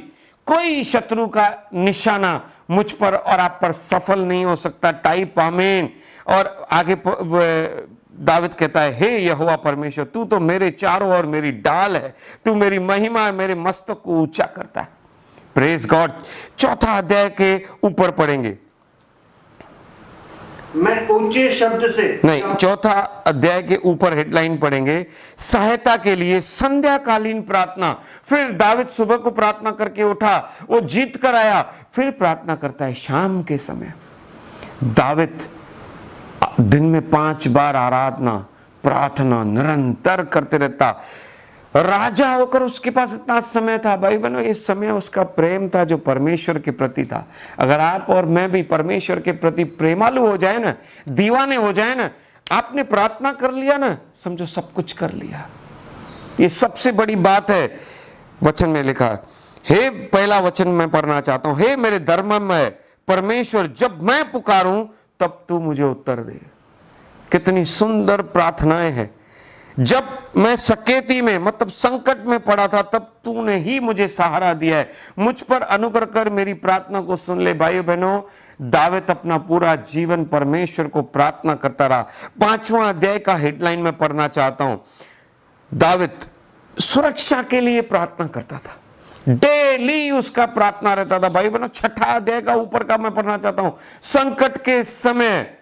कोई शत्रु का निशाना मुझ पर और आप पर सफल नहीं हो सकता। टाइप आमीन। और आगे दाविद कहता है, हे यहोवा परमेश्वर, तू तो मेरे चारों ओर मेरी डाल है, तू मेरी महिमा, मेरे मस्तक को ऊंचा करता है। Praise God. 4था अध्याय के ऊपर पढ़ेंगे, मैं ऊंचे शब्द से नहीं, 4था अध्याय के ऊपर हेडलाइन पढ़ेंगे, सहायता के लिए संध्याकालीन प्रार्थना। फिर दाविद सुबह को प्रार्थना करके उठा, वो जीत कर आया, फिर प्रार्थना करता है शाम के समय। दाविद दिन में 5 बार आराधना प्रार्थना निरंतर करते रहता। राजा होकर उसके पास इतना समय था भाई बहनों, इस समय उसका प्रेम था जो परमेश्वर के प्रति था। अगर आप और मैं भी परमेश्वर के प्रति प्रेमालु हो जाए ना, दीवाने हो जाए ना, आपने प्रार्थना कर लिया ना, समझो सब कुछ कर लिया। ये सबसे बड़ी बात है। वचन में लिखा है, हे, पहला वचन मैं पढ़ना चाहता हूं, हे मेरे धर्ममय परमेश्वर, जब मैं पुकारूं तब तू मुझे उत्तर दे। कितनी सुंदर प्रार्थनाएं हैं। जब मैं सकेती में, मतलब संकट में पड़ा था, तब तूने ही मुझे सहारा दिया है। मुझ पर अनुग्रह कर, मेरी प्रार्थना को सुन ले। भाइयों बहनों, दाविद अपना पूरा जीवन परमेश्वर को प्रार्थना करता रहा। 5वां अध्याय का हेडलाइन में पढ़ना चाहता हूं। दाविद सुरक्षा के लिए प्रार्थना करता था, डेली उसका प्रार्थना रहता था। भाई बहनों, 6ठा अध्याय का ऊपर का मैं पढ़ना चाहता हूं। संकट के समय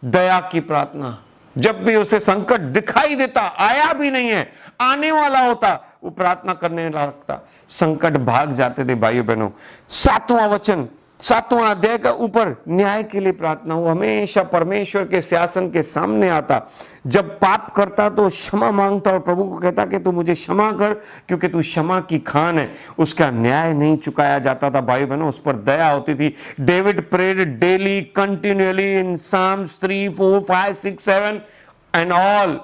दया की प्रार्थना। जब भी उसे संकट दिखाई देता, आया भी नहीं है, आने वाला होता, वो प्रार्थना करने लगता, संकट भाग जाते थे। भाइयों बहनों, 7वां वचन, 7वां अध्याय का ऊपर न्याय के लिए प्रार्थना। वो हमेशा परमेश्वर के सिंहासन के सामने आता। जब पाप करता तो क्षमा मांगता और प्रभु को कहता कि तू मुझे क्षमा कर, क्योंकि तू क्षमा की खान है। उसका न्याय नहीं चुकाया जाता था। भाई बहनों, उस पर दया होती थी। David prayed daily continuously in Psalms 3, 4, 5, 6, 7 and all.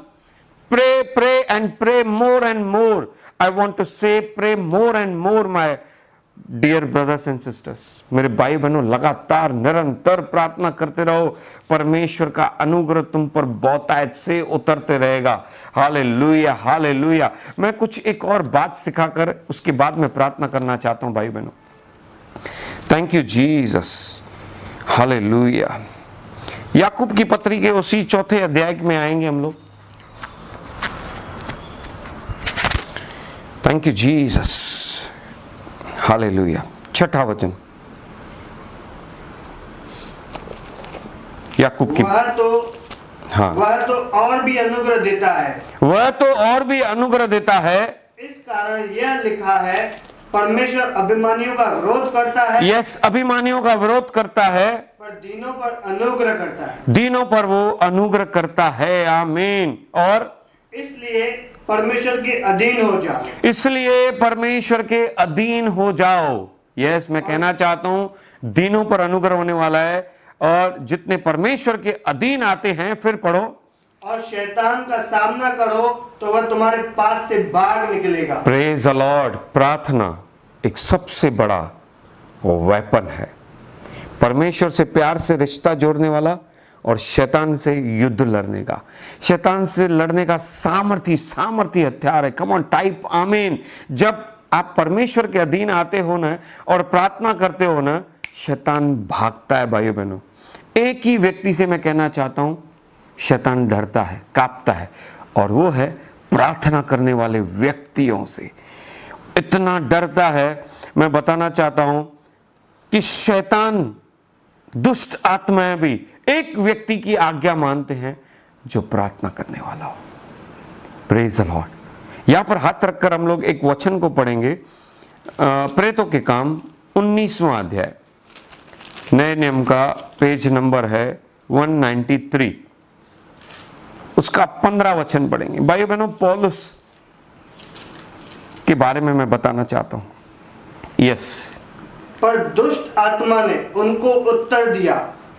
Pray and pray more and more. I want to say pray more and more, my dear brothers and sisters. मेरे भाई बहनों, लगातार निरंतर प्रार्थना करते रहो। परमेश्वर का अनुग्रह तुम पर बहुतायत से उतरते रहेगा। Hallelujah, hallelujah. मैं कुछ एक और बात सिखाकर उसके बाद मैं प्रार्थना करना चाहता हूं भाई बहनों। Thank you Jesus, hallelujah. याकूब की पत्री के उसी 4थे अध्याय में आएंगे हम लोग। Thank you Jesus, hallelujah. 6ठा वचन, याकूब की, वह तो और भी अनुग्रह देता है, वह तो और भी अनुग्रह देता है। इस कारण यह लिखा है, परमेश्वर अभिमानियों का विरोध करता है। यस, अभिमानियों का विरोध करता है, पर दीनों पर अनुग्रह करता है। दीनों पर वो अनुग्रह करता है। आमीन। और इसलिए परमेश्वर के अधीन हो जाओ। इसलिए परमेश्वर के अधीन हो जाओ। यस, मैं कहना चाहता हूं दीनों पर अनुग्रह होने वाला है, और जितने परमेश्वर के अधीन आते हैं, फिर पढ़ो, और शैतान का सामना करो तो वह तुम्हारे पास से भाग निकलेगा। Praise the Lord. प्रार्थना एक सबसे बड़ा वेपन है, परमेश्वर से प्यार से रिश्ता जोड़ने वाला और शैतान से युद्ध लड़ने का, शैतान से लड़ने का सामर्थ्य हथियार है। कम ऑन, टाइप आमीन। जब आप परमेश्वर के अधीन आते हो ना और प्रार्थना करते हो ना, शैतान भागता है। भाइयों बहनों, एक ही व्यक्ति से मैं कहना चाहता हूं शैतान डरता है, कांपता है, और वो है प्रार्थना करने वाले व्यक्तियों से इतना डरता है। मैं बताना चाहता हूं कि शैतान, दुष्ट आत्माएं भी एक व्यक्ति की आज्ञा मानते हैं जो प्रार्थना करने वाला हो। Praise the Lord. यहां पर हाथ रखकर हम लोग एक वचन को पढ़ेंगे, प्रेतों के काम 19वां अध्याय, नए नियम का पेज नंबर है 193, उसका 15 वचन पढ़ेंगे। भाइयों बहनों, पौलुस के बारे में मैं बताना चाहता हूं। यस। पर दुष्ट आत्मा ने उनको उत्तर दिया,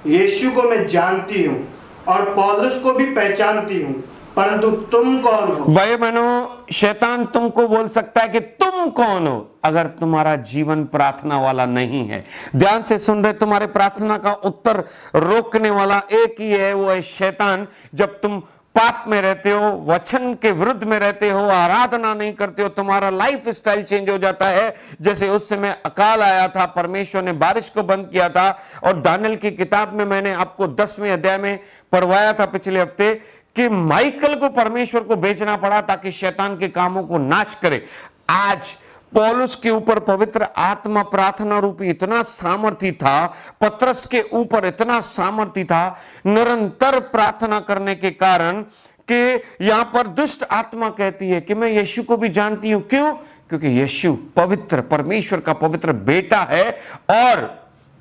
यीशु को मैं जानती हूं और पौलुस को भी पहचानती हूं, परंतु तुम कौन हो? भाई बहनों, शैतान तुमको बोल सकता है कि तुम कौन हो, अगर तुम्हारा जीवन प्रार्थना वाला नहीं है। ध्यान से सुन रहे, तुम्हारे प्रार्थना का उत्तर रोकने वाला एक ही है, वो है शैतान। जब तुम पाप में रहते हो, वचन के विरुद्ध में रहते हो, आराधना नहीं करते हो, तुम्हारा लाइफ स्टाइल चेंज हो जाता है। जैसे उस समय अकाल आया था, परमेश्वर ने बारिश को बंद किया था, और दानियेल की किताब में मैंने आपको 10वें अध्याय में पढ़वाया था पिछले हफ्ते कि माइकल को परमेश्वर को भेजना पड़ा ताकि शैतान के कामों को नाश करे। आज पौलुस के ऊपर पवित्र आत्मा प्रार्थना रूपी इतना सामर्थी था, पतरस के ऊपर इतना सामर्थी था, निरंतर प्रार्थना करने के कारण कि यहां पर दुष्ट आत्मा कहती है कि मैं यीशु को भी जानती हूं। क्यों? क्योंकि यीशु पवित्र, परमेश्वर का पवित्र बेटा है और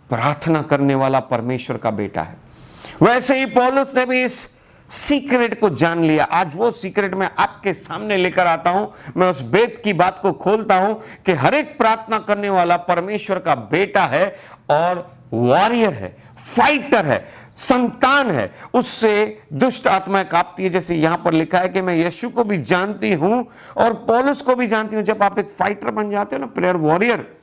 प्रार्थना करने वाला परमेश्वर का बेटा है। वैसे ही पौलुस ने भी इस सीक्रेट को जान लिया। आज वो सीक्रेट मैं आपके सामने लेकर आता हूं। मैं उस बेत की बात को खोलता हूं कि हर एक प्रार्थना करने वाला परमेश्वर का बेटा है और वॉरियर है, फाइटर है, संतान है। उससे दुष्ट आत्माएं कांपती है। जैसे यहां पर लिखा है कि मैं यीशु को भी जानती हूं और पौलुस को भी जानती हूं। जब आप एक फाइटर बन जाते हो ना, प्लेयर, वॉरियर,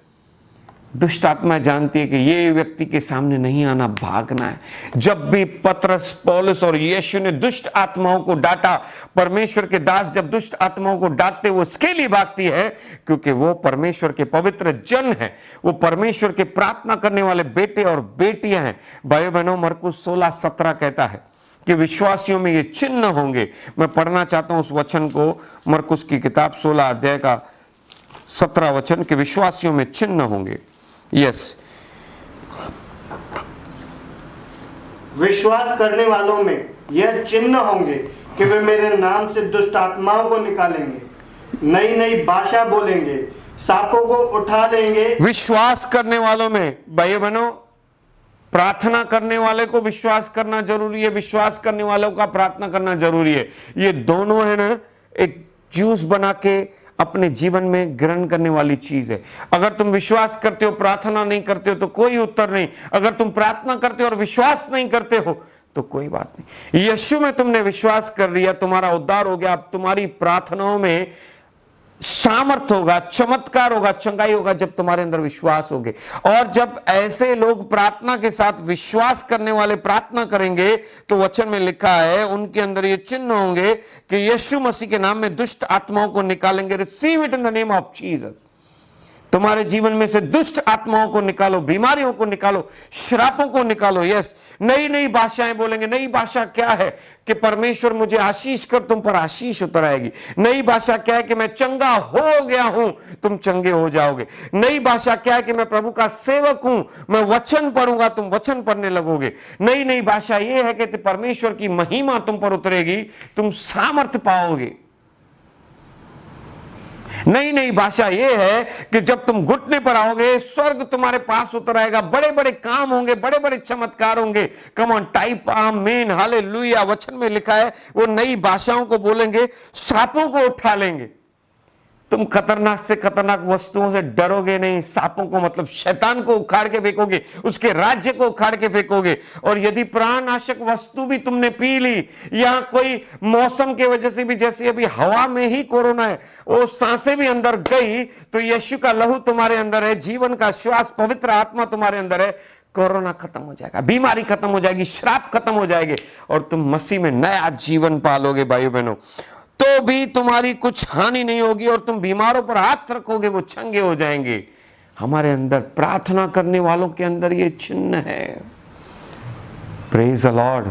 दुष्ट आत्मा जानती है कि ये व्यक्ति के सामने नहीं आना, भागना है। जब भी पतरस, पौलुस और यीशु ने दुष्ट आत्माओं को डांटा, परमेश्वर के दास जब दुष्ट आत्माओं को डांटते वो इसके लिए भागती है क्योंकि वो परमेश्वर के पवित्र जन है, वो परमेश्वर के प्रार्थना करने वाले बेटे और बेटियां हैं। भाइयों बहनों, मरकुस 16:17 कहता है कि विश्वासियों में ये चिन्ह होंगे। मैं पढ़ना चाहता हूं उस वचन को, मरकुस की किताब 16 अध्याय का 17 वचन, के विश्वासियों में चिन्ह होंगे। यस, विश्वास करने वालों में यह चिन्ह होंगे कि वे मेरे नाम से दुष्ट आत्माओं को निकालेंगे, नई नई भाषा बोलेंगे, सांपों को उठा लेंगे। विश्वास करने वालों में, भाइयों बहनों, प्रार्थना करने वाले को विश्वास करना जरूरी है, विश्वास करने वालों का प्रार्थना करना जरूरी है। ये दोनों है ना, एक जूस बना के अपने जीवन में ग्रहण करने वाली चीज है। अगर तुम विश्वास करते हो, प्रार्थना नहीं करते हो तो कोई उत्तर नहीं। अगर तुम प्रार्थना करते हो और विश्वास नहीं करते हो तो कोई बात नहीं। यीशु में तुमने विश्वास कर लिया, तुम्हारा उद्धार हो गया। अब तुम्हारी प्रार्थनाओं में सामर्थ होगा, चमत्कार होगा, चंगाई होगा जब तुम्हारे अंदर विश्वास होगे। और जब ऐसे लोग प्रार्थना के साथ विश्वास करने वाले प्रार्थना करेंगे तो वचन में लिखा है उनके अंदर ये चिन्ह होंगे कि यीशु मसीह के नाम में दुष्ट आत्माओं को निकालेंगे। Receive it in the name of Jesus. तुम्हारे जीवन में से दुष्ट आत्माओं को निकालो, बीमारियों को निकालो, श्रापों को निकालो। यस, नई नई भाषाएं बोलेंगे। नई भाषा क्या है कि परमेश्वर मुझे आशीष कर, तुम पर आशीष उतर आएगी। नई भाषा क्या है कि मैं चंगा हो गया हूं, तुम चंगे हो जाओगे। नई भाषा क्या है कि मैं प्रभु का सेवक हूं, मैं वचन पढ़ूंगा, तुम वचन पढ़ने लगोगे। नई नई भाषा यह है कि परमेश्वर की महिमा तुम पर उतरेगी, तुम सामर्थ पाओगे। नई नई भाषा यह है कि जब तुम घुटने पर आओगे, स्वर्ग तुम्हारे पास उतर आएगा। बड़े बड़े काम होंगे, बड़े बड़े चमत्कार होंगे। कम ऑन, टाइप आमीन, हालेलुया। वचन में लिखा है वो नई भाषाओं को बोलेंगे, सांपों को उठा लेंगे। तुम खतरनाक से खतरनाक वस्तुओं से डरोगे नहीं। सांपों को मतलब शैतान को उखाड़ के फेंकोगे, उसके राज्य को उखाड़ के फेंकोगे। और यदि प्राणनाशक वस्तु भी तुमने पी ली या कोई मौसम की वजह से भी, जैसे अभी हवा में ही कोरोना है, वो सांसें भी अंदर गई तो यीशु का लहू तुम्हारे अंदर है, जीवन का श्वास, पवित्र आत्मा तुम्हारे अंदर है। कोरोना खत्म हो जाएगा, बीमारी खत्म हो जाएगी, श्राप खत्म हो जाएंगे और तुम मसीह में नया जीवन पालोगे। भाइयों बहनों, तो भी तुम्हारी कुछ हानि नहीं होगी और तुम बीमारों पर हाथ रखोगे, वो चंगे हो जाएंगे। हमारे अंदर, प्रार्थना करने वालों के अंदर ये चिन्ह है। Praise the Lord,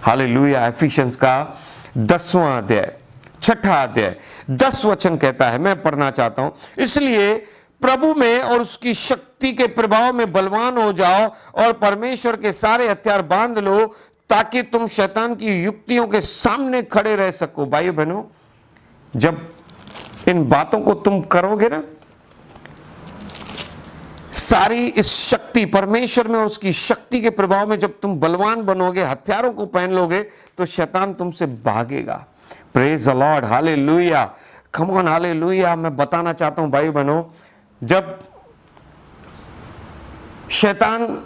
hallelujah. Efficiency का 10वां अध्याय 6 अध्याय 10 वचन कहता है, मैं पढ़ना चाहता हूं, इसलिए प्रभु में और उसकी शक्ति के प्रभाव में बलवान हो जाओ और परमेश्वर के सारे हथियार बांध लो ताकि तुम शैतान की युक्तियों के सामने खड़े रह सको। भाइयों बहनों, जब इन बातों को तुम करोगे ना, सारी इस शक्ति परमेश्वर में और उसकी शक्ति के प्रभाव में जब तुम बलवान बनोगे, हथियारों को पहन लोगे, तो शैतान तुमसे भागेगा। Praise the Lord, hallelujah, come on, hallelujah. मैं बताना चाहता हूं भाई बहनों, जब शैतान,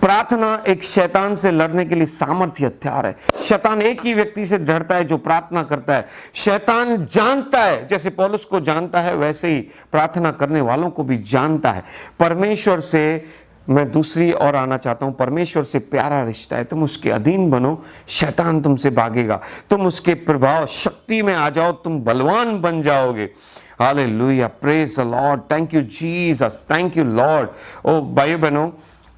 प्रार्थना एक शैतान से लड़ने के लिए सामर्थ्य हथियार है। शैतान एक ही व्यक्ति से डरता है जो प्रार्थना करता है। शैतान जानता है, जैसे पौलुस को जानता है वैसे ही प्रार्थना करने वालों को भी जानता है। परमेश्वर से, मैं दूसरी ओर आना चाहता हूं, परमेश्वर से प्यारा रिश्ता है, तुम उसके अधीन बनो, शैतान तुमसे भागेगा। तुम उसके प्रभाव शक्ति में आ जाओ, तुम बलवान बन जाओगे। Hallelujah, praise the Lord, thank you Jesus, thank you Lord. ओ भाइयों बहनों,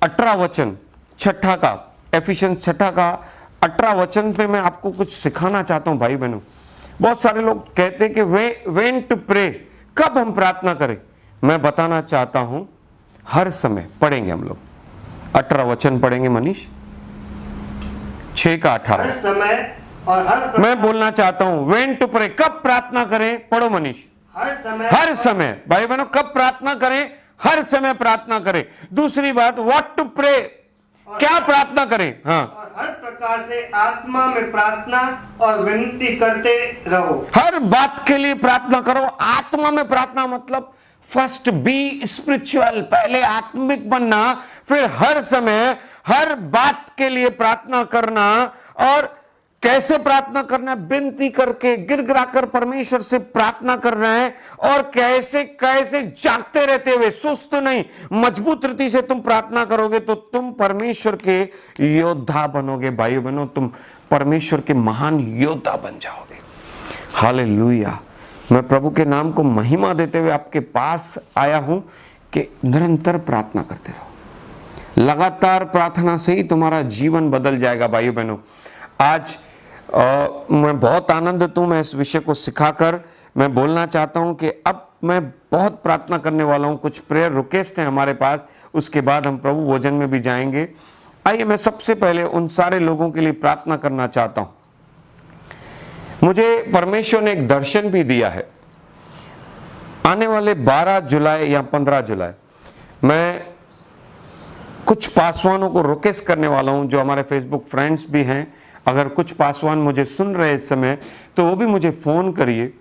18 वचन 6 का, एफिशिएंस 6 का 18 वचन पे मैं आपको कुछ सिखाना चाहता हूं भाई बहनों। बहुत सारे लोग कहते हैं कि व्हेन टू प्रे, कब हम प्रार्थना करें। मैं बताना चाहता हूं, हर समय पढ़ेंगे हम लोग। 18 वचन पढ़ेंगे मनीष, 6 का 18। हर समय और हर मैं बोलना चाहता हूं, व्हेन टू प्रे, कब प्रार्थना करें, पढ़ो मनीष। हर समय भाई बहनों, कब प्रार्थना करें, हर समय प्रार्थना करें। दूसरी बात, व्हाट टू प्रे, क्या प्रार्थना करें। हाँ, और हर प्रकार से आत्मा में प्रार्थना और विनती करते रहो। हर बात के लिए प्रार्थना करो। आत्मा में प्रार्थना मतलब फर्स्ट बी स्पिरिचुअल, पहले आत्मिक बनना, फिर हर समय हर बात के लिए प्रार्थना करना। और कैसे प्रार्थना करना है, विनती करके, गिड़गिड़ाकर परमेश्वर से प्रार्थना कर रहे हैं। और कैसे कैसे जागते रहते हुए, सुस्त नहीं, मजबूत रीति से तुम प्रार्थना करोगे तो तुम परमेश्वर के योद्धा बनोगे। भाइयों बहनों, तुम परमेश्वर के महान योद्धा बन जाओगे। हालेलुया। मैं प्रभु के नाम को महिमा देते हुए आपके पास आया हूं कि निरंतर प्रार्थना करते रहो। लगातार प्रार्थना से ही तुम्हारा जीवन बदल जाएगा। भाइयों बहनों, आज मैं बहुत आनंदित हूं, मैं इस विषय को सिखाकर मैं बोलना चाहता हूं कि अब मैं बहुत प्रार्थना करने वाला हूं। कुछ प्रेयर रिक्वेस्ट हैं हमारे पास, उसके बाद हम प्रभु भोजन में भी जाएंगे। आइए, मैं सबसे पहले उन सारे लोगों के लिए प्रार्थना करना चाहता हूं। मुझे परमेश्वर ने एक दर्शन भी दिया है। आने वाले 12 जुलाई या 15 जुलाई मैं कुछ पासवानों को रिक्वेस्ट करने वाला हूं, जो हमारे फेसबुक फ्रेंड्स भी हैं। अगर कुछ पासवान मुझे सुन रहे इस समय, तो वो भी मुझे फ़ोन करिए।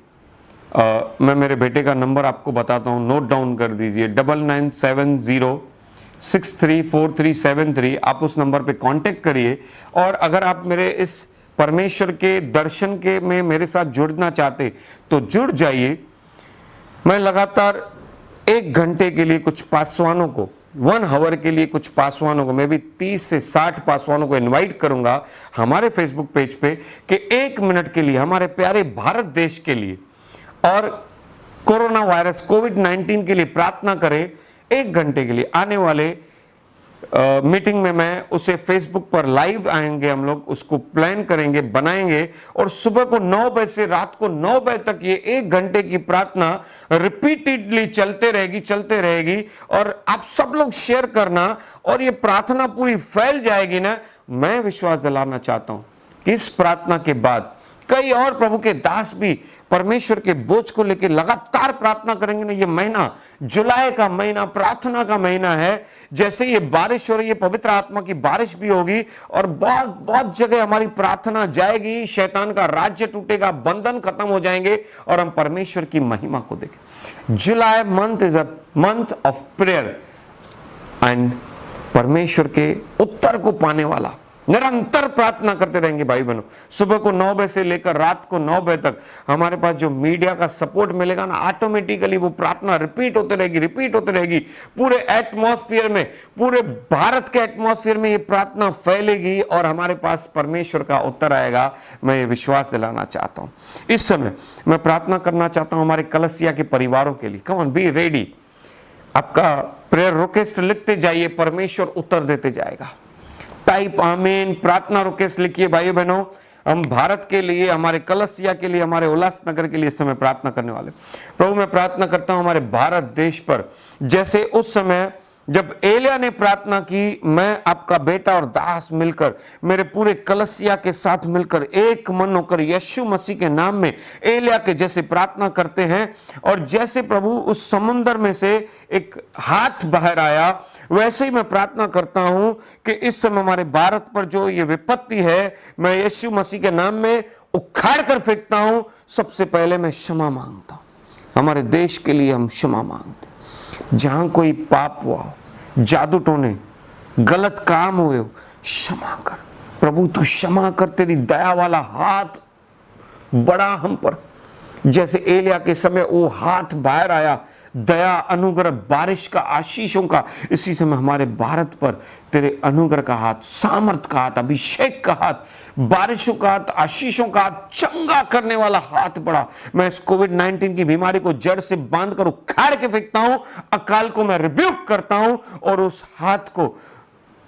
मैं मेरे बेटे का नंबर आपको बताता हूँ, नोट डाउन कर दीजिए, 9970634373। आप उस नंबर पे कांटेक्ट करिए। और अगर आप मेरे इस परमेश्वर के दर्शन के में मेरे साथ जुड़ना चाहते तो जुड़ जाइए। मैं लगातार 1 घंटे के लिए कुछ पासवानों को, 1 आवर के लिए कुछ पासवानों को, मैं भी 30 से 60 पासवानों को इनवाइट करूंगा हमारे फेसबुक पेज पे कि 1 मिनट के लिए हमारे प्यारे भारत देश के लिए और कोरोना वायरस कोविड-19 के लिए प्रार्थना करें। 1 घंटे के लिए आने वाले मीटिंग में मैं उसे फेसबुक पर लाइव आएंगे, हम लोग उसको प्लान करेंगे, बनाएंगे। और सुबह को 9 बजे से रात को 9 बजे तक ये 1 घंटे की प्रार्थना रिपीटेडली चलते रहेगी। और आप सब लोग शेयर करना, और ये प्रार्थना पूरी फैल जाएगी ना। मैं विश्वास दिलाना चाहता हूं कि इस प्रार्थना के बाद कई और प्रभु के दास भी परमेश्वर के बोझ को लेकर लगातार प्रार्थना करेंगे ना। ये महीना, जुलाई का महीना प्रार्थना का महीना है। जैसे ये बारिश हो रही है, पवित्र आत्मा की बारिश भी होगी और बहुत बहुत जगह हमारी प्रार्थना जाएगी। शैतान का राज्य टूटेगा, बंधन खत्म हो जाएंगे और हम परमेश्वर की महिमा को देखें। July month is a month of prayer and परमेश्वर के उत्तर को पाने वाला। निरंतर प्रार्थना करते रहेंगे भाई बहनों। सुबह को 9 बजे से लेकर रात को 9 बजे तक हमारे पास जो मीडिया का सपोर्ट मिलेगा ना, ऑटोमेटिकली वो प्रार्थना रिपीट होते रहेगी। पूरे एटमॉस्फेयर में, पूरे भारत के एटमॉस्फेयर में ये प्रार्थना फैलेगी और हमारे पास परमेश्वर का उत्तर आएगा। मैं ये विश्वास दिलाना चाहता हूं। इस समय मैं प्रार्थना करना चाहता हूं हमारे कलसिया के परिवारों के लिए। Come on, be ready. आपका प्रेयर रिक्वेस्ट लिखते जाइए, परमेश्वर उत्तर देते जाएगा। टाइप आमीन, प्रार्थना रिक्वेस्ट लिखिए भाइयों बहनों। हम भारत के लिए, हमारे कलसिया के लिए, हमारे उल्लासनगर के लिए इस समय प्रार्थना करने वाले। प्रभु मैं प्रार्थना करता हूं हमारे भारत देश पर, जैसे उस समय जब एलिया ने प्रार्थना की, मैं आपका बेटा और दास मिलकर, मेरे पूरे कलसिया के साथ मिलकर एक मन होकर यीशु मसीह के नाम में एलिया के जैसे प्रार्थना करते हैं, और जैसे प्रभु उस समुद्र में से एक हाथ बाहर आया, वैसे ही मैं प्रार्थना करता हूं कि इस समय हमारे भारत पर जो ये विपत्ति है, मैं यीशु मसीह के नाम में उखाड़ कर फेंकता हूं। सबसे पहले मैं क्षमा मांगता हूं, हमारे देश के लिए हम क्षमा मांगते हैं। जहां कोई पाप हुआ हो, जादू टोने, गलत काम हुए हो, क्षमा कर प्रभु, तू क्षमा कर, तेरी दया वाला हाथ बड़ा हम पर। जैसे एलिया के समय वो हाथ बाहर आया, दया, अनुग्रह, बारिश का, आशीषों का, इसी समय हमारे भारत पर तेरे अनुग्रह का हाथ, सामर्थ का हाथ, अभिषेक का हाथ, बारिशों का हाथ, आशीषों का हाथ, चंगा करने वाला हाथ बढ़ा। मैं इस कोविड-19 की बीमारी को जड़ से बांधकर उखाड़ के फेंकता हूं, अकाल को मैं रिब्यूक करता हूं, और उस हाथ को,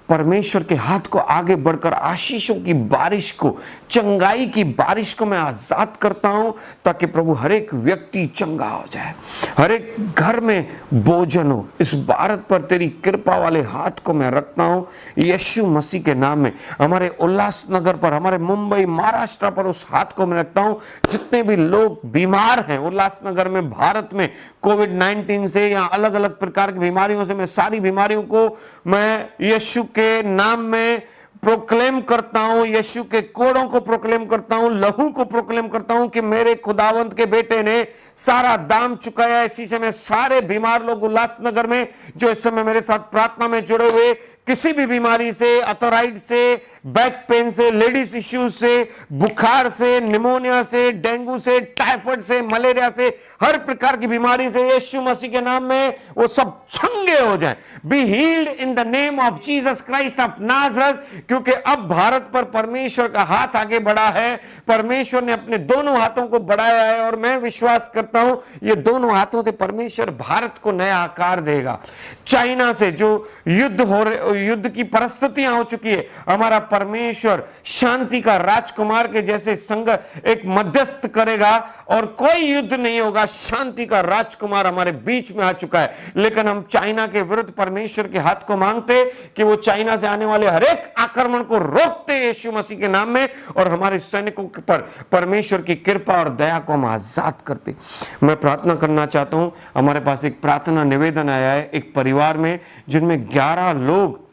परमेश्वर के हाथ को आगे बढ़कर आशीषों की बारिश को, चंगाई की बारिश को मैं आजाद करता हूं, ताकि प्रभु हर एक व्यक्ति चंगा हो जाए, हर एक घर में भोजन हो। इस भारत पर तेरी कृपा वाले हाथ को मैं रखता हूं यीशु मसीह के नाम में। हमारे उल्लासनगर पर, हमारे मुंबई, महाराष्ट्र पर उस हाथ को मैं रखता हूं। जितने भी लोग बीमार हैं उल्लासनगर में, भारत में, कोविड-19 से या अलग अलग प्रकार की बीमारियों से, मैं सारी बीमारियों को मैं यीशु के नाम में प्रोक्लेम करता हूं, यीशु के कोड़ों को प्रोक्लेम करता हूं, लहू को प्रोक्लेम करता हूं कि मेरे खुदावंत के बेटे ने सारा दाम चुकाया। इसी से मैं सारे बीमार लोग उल्लासनगर में जो इस समय मेरे साथ प्रार्थना में जुड़े हुए, किसी भी बीमारी से, अथराइड से, बैक पेन से, लेडीज इश्यूज से, बुखार से, निमोनिया से, डेंगू से, टाइफाइड से, मलेरिया से, हर प्रकार की बीमारी से यीशु मसीह के नाम में वो सब चंगे हो जाएं। Be healed in the name of Jesus Christ of Nazareth. क्योंकि अब भारत पर परमेश्वर का हाथ आगे बढ़ा है, परमेश्वर ने अपने दोनों हाथों को बढ़ाया है, और मैं विश्वास करता हूं ये दोनों हाथों से परमेश्वर भारत को नया आकार देगा। चाइना से जो युद्ध की परिस्थितियां हो चुकी है, हमारा परमेश्वर शांति का राजकुमार के जैसे संग एक मध्यस्थ करेगा, और कोई युद्ध नहीं होगा। शांति का राजकुमार हमारे बीच में आ चुका है। लेकिन हम चाइना के विरुद्ध परमेश्वर के हाथ को मांगते कि वो चाइना से आने वाले हर एक आक्रमण को रोकते यीशु मसीह के नाम में, और हमारे सैनिकों पर परमेश्वर की कृपा और दया को हम आजाद करते। मैं प्रार्थना करना चाहता हूं, हमारे पास एक प्रार्थना निवेदन आया है एक परिवार में, जिनमें 11 लोग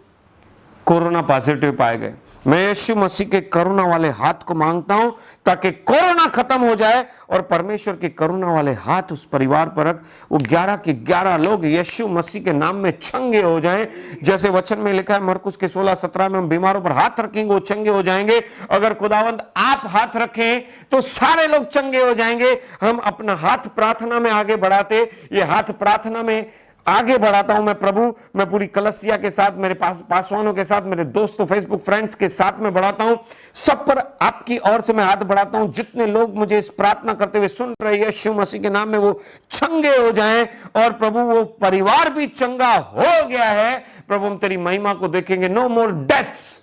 कोरोना पॉजिटिव पाए गए। मैं यीशु मसीह के करुणा वाले हाथ को मांगता हूं, ताकि कोरोना खत्म हो जाए, और परमेश्वर के करुणा वाले हाथ उस परिवार पर रख, वो 11 के 11 लोग यीशु मसीह के नाम में चंगे हो जाएं। जैसे वचन में लिखा है मरकुस के 16-17 में, हम बीमारों पर हाथ रखेंगे वो चंगे हो जाएंगे। अगर खुदावंद आप हाथ रखें तो सारे लोग चंगे हो जाएंगे। हम अपना हाथ प्रार्थना में आगे बढ़ाते, ये हाथ प्रार्थना में आगे बढ़ाता हूं मैं प्रभु, मैं पूरी कलसिया के साथ, मेरे पासवानों के साथ, मेरे दोस्तों, फेसबुक फ्रेंड्स के साथ में बढ़ाता हूं। सब पर आपकी ओर से मैं हाथ बढ़ाता हूं। जितने लोग मुझे इस प्रार्थना करते हुए सुन रहे हैं, यीशु मसीह के नाम में वो चंगे हो जाएं, और प्रभु वो परिवार भी चंगा हो गया है। प्रभु हम तेरी महिमा को देखेंगे। नो मोर डेथ्स,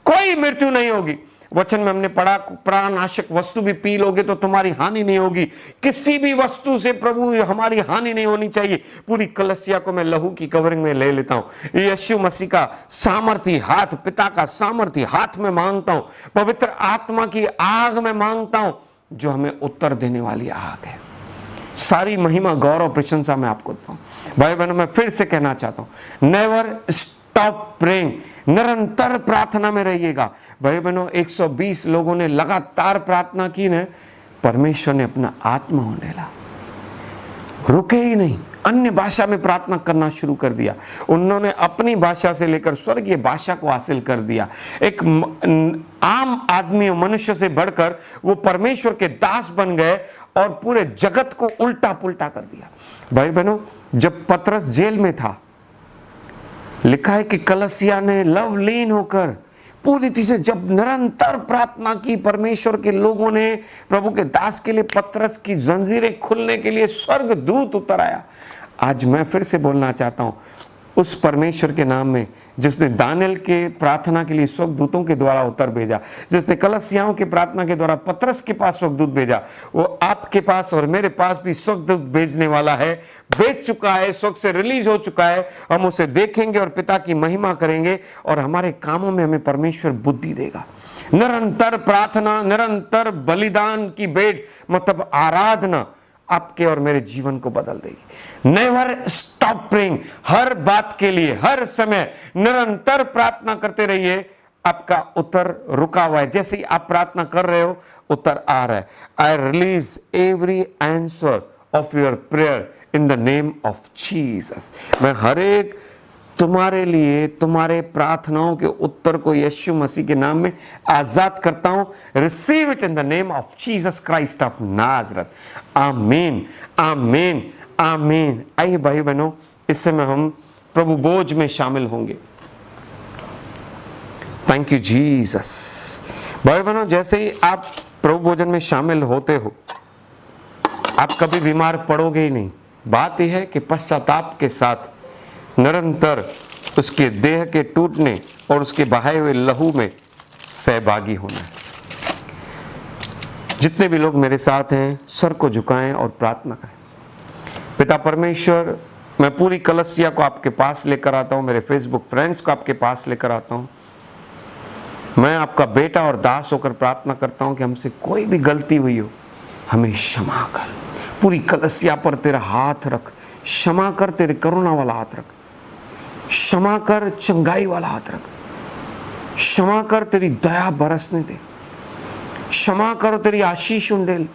कोई मृत्यु नहीं होगी। वचन में हमने पढ़ा, प्राणनाशक वस्तु भी पी लोगे तो तुम्हारी हानि नहीं होगी। किसी भी वस्तु से प्रभु हमारी हानि नहीं होनी चाहिए। पूरी कलसिया को मैं लहू की कवरिंग में ले लेता हूं। यीशु मसीह का सामर्थी हाथ, पिता का सामर्थी हाथ में मांगता हूं। पवित्र आत्मा की आग में मांगता हूं, जो हमें उत्तर देने वाली आग है। सारी महिमा, गौरव, प्रशंसा मैं आपको देता हूं। भाई बहनों, मैं फिर से कहना चाहता हूं, नेवर स्टॉप प्रेइंग, निरंतर प्रार्थना में रहिएगा। भाई बहनों, 120 लोगों ने लगातार प्रार्थना की ना, परमेश्वर ने अपना आत्मा होने ला, रुके ही नहीं, अन्य भाषा में प्रार्थना करना शुरू कर दिया। उन्होंने अपनी भाषा से लेकर स्वर्गीय भाषा को हासिल कर दिया। एक आम आदमी, मनुष्य से बढ़कर वो परमेश्वर के दास बन गए, और पूरे जगत को उल्टा पुल्टा कर दिया। भाई बहनों, जब पतरस जेल में था, लिखा है कि कलसिया ने लवलीन होकर पूरी तरह से जब निरंतर प्रार्थना की, परमेश्वर के लोगों ने प्रभु के दास के लिए, पतरस की जंजीरें खुलने के लिए स्वर्ग दूत उतर आया। आज मैं फिर से बोलना चाहता हूं, उस परमेश्वर के नाम में जिसने दानियल के प्रार्थना के लिए स्वर्गदूतों के द्वारा उत्तर भेजा, जिसने कलसियाओं के प्रार्थना के द्वारा पतरस के पास स्वर्गदूत भेजा, वो आपके पास और मेरे पास भी स्वर्गदूत भेजने वाला है। भेज चुका है, स्वर्ग से रिलीज हो चुका है। हम उसे देखेंगे और पिता की महिमा करेंगे और हमारे कामों में हमें परमेश्वर बुद्धि देगा। निरंतर प्रार्थना, निरंतर बलिदान की भेंट मतलब आराधना आपके और मेरे जीवन को बदल देगी। नेवर स्टॉप प्रेइंग, हर बात के लिए हर समय निरंतर प्रार्थना करते रहिए। आपका उत्तर रुका हुआ है, जैसे ही आप प्रार्थना कर रहे हो उत्तर आ रहा है। I release every answer of your prayer in the name of Jesus. मैं हर एक तुम्हारे लिए तुम्हारे प्रार्थनाओं के उत्तर को यीशु मसीह के नाम में आजाद करता हूं। Receive it in the name of Jesus Christ of Nazareth. Amen, amen, आमीन। आइए भाई बहनों, इस समय हम प्रभु भोज में शामिल होंगे। Thank you Jesus. भाई बहनों, जैसे ही आप प्रभु भोजन में शामिल होते हो, आप कभी बीमार पड़ोगे ही नहीं। बात यह है कि पश्चाताप के साथ निरंतर उसके देह के टूटने और उसके बहाए हुए लहू में सहभागी होना है। जितने भी लोग मेरे साथ हैं, सर को झुकाएं और प्रार्थना करें। पिता परमेश्वर, मैं पूरी कलसिया को आपके पास लेकर आता हूं, मेरे फेसबुक फ्रेंड्स को आपके पास लेकर आता हूं। मैं आपका बेटा और दास होकर प्रार्थना करता हूं कि हमसे कोई भी गलती हुई हो, हमें क्षमा कर। पूरी कलसिया पर तेरा हाथ रख, क्षमा कर, तेरे करुणा वाला हाथ रख, क्षमा कर, चंगाई वाला हाथ रख, क्षमा कर, तेरी दया बरसने दे, क्षमा करो, तेरी आशीष उंडेल,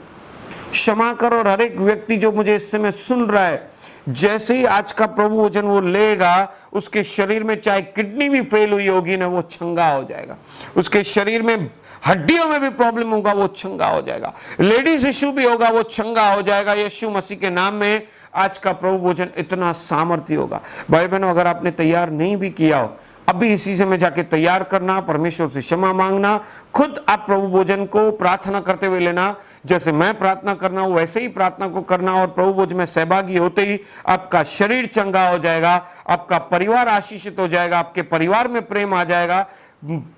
क्षमा करो। और हर एक व्यक्ति जो मुझे इस समय सुन रहा है, जैसे ही आज का प्रभु भोजन वो लेगा, उसके शरीर में चाहे किडनी भी फेल हुई होगी ना, वो चंगा हो जाएगा। उसके शरीर में हड्डियों में भी प्रॉब्लम होगा, वो चंगा हो जाएगा। लेडीज इश्यू भी होगा, वो चंगा हो जाएगा। यीशु मसीह के नाम में आज का प्रभु भोजन इतना सामर्थ्य होगा। भाई बहनों, अगर आपने तैयार नहीं भी किया हो, अभी इसी समय जाके तैयार करना, परमेश्वर से क्षमा मांगना, खुद आप प्रभु भोजन को प्रार्थना करते हुए लेना। जैसे मैं प्रार्थना करना हूं वैसे ही प्रार्थना को करना, और प्रभु भोजन में सहभागी होते ही आपका शरीर चंगा हो जाएगा, आपका परिवार आशीषित हो जाएगा, आपके परिवार में प्रेम आ जाएगा,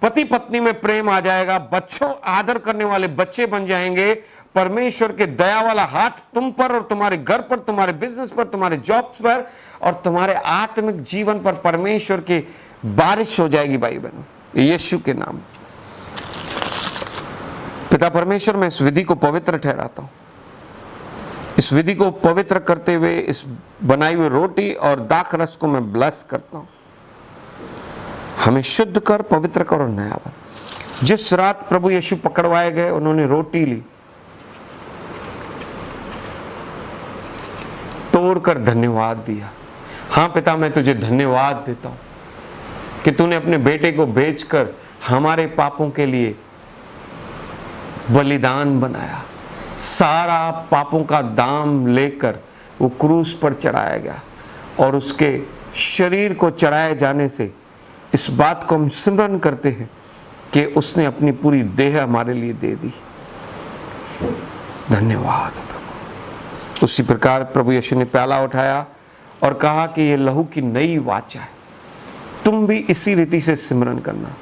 पति पत्नी में प्रेम आ जाएगा, बच्चों आदर करने वाले बच्चे बन जाएंगे। परमेश्वर के दया वाला हाथ तुम पर और तुम्हारे घर पर, तुम्हारे बिजनेस पर, तुम्हारे जॉब्स पर और तुम्हारे आत्मिक जीवन पर परमेश्वर की बारिश हो जाएगी। भाई बहनों, यीशु के नाम। पिता परमेश्वर, मैं इस विधि को पवित्र ठहराता हूं। इस विधि को पवित्र करते हुए इस बनाई हुई रोटी और दाख रस को मैं ब्लेस करता हूं। हमें शुद्ध कर, पवित्र कर और नया बन। जिस रात प्रभु यीशु पकड़वाए गए, उन्होंने रोटी ली, तोड़कर धन्यवाद दिया। हाँ पिता, मैं तुझे धन्यवाद देता हूं कि तूने अपने बेटे को भेजकर हमारे पापों के लिए बलिदान बनाया। सारा पापों का दाम लेकर वो क्रूस पर चढ़ाया गया, और उसके शरीर को चढ़ाए जाने से इस बात को हम स्मरण करते हैं कि उसने अपनी पूरी देह हमारे लिए दे दी। धन्यवाद प्रभु। उसी प्रकार प्रभु यीशु ने प्याला उठाया और कहा कि ये लहू की नई वाचा है, तुम भी इसी रीति से सिमरन करना।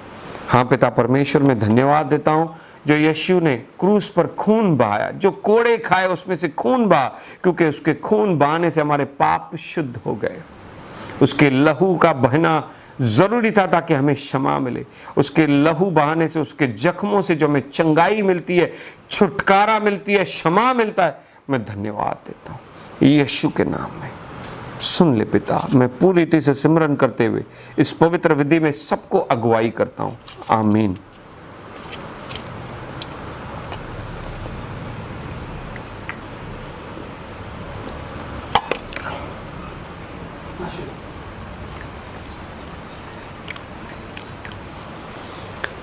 हाँ पिता परमेश्वर, मैं धन्यवाद देता हूं जो यीशु ने क्रूस पर खून बहाया, जो कोड़े खाए उसमें से खून बहा, क्योंकि उसके खून बहाने से हमारे पाप शुद्ध हो गए। उसके लहू का बहना जरूरी था ताकि हमें क्षमा मिले। उसके लहू बहाने से, उसके जख्मों से जो हमें चंगाई मिलती है, छुटकारा मिलती है, क्षमा मिलता है। मैं धन्यवाद देता हूं यीशु के नाम में। सुन ले पिता, मैं पूरी रीति से सिमरन करते हुए इस पवित्र विधि में सबको अगुवाई करता हूं। आमीन।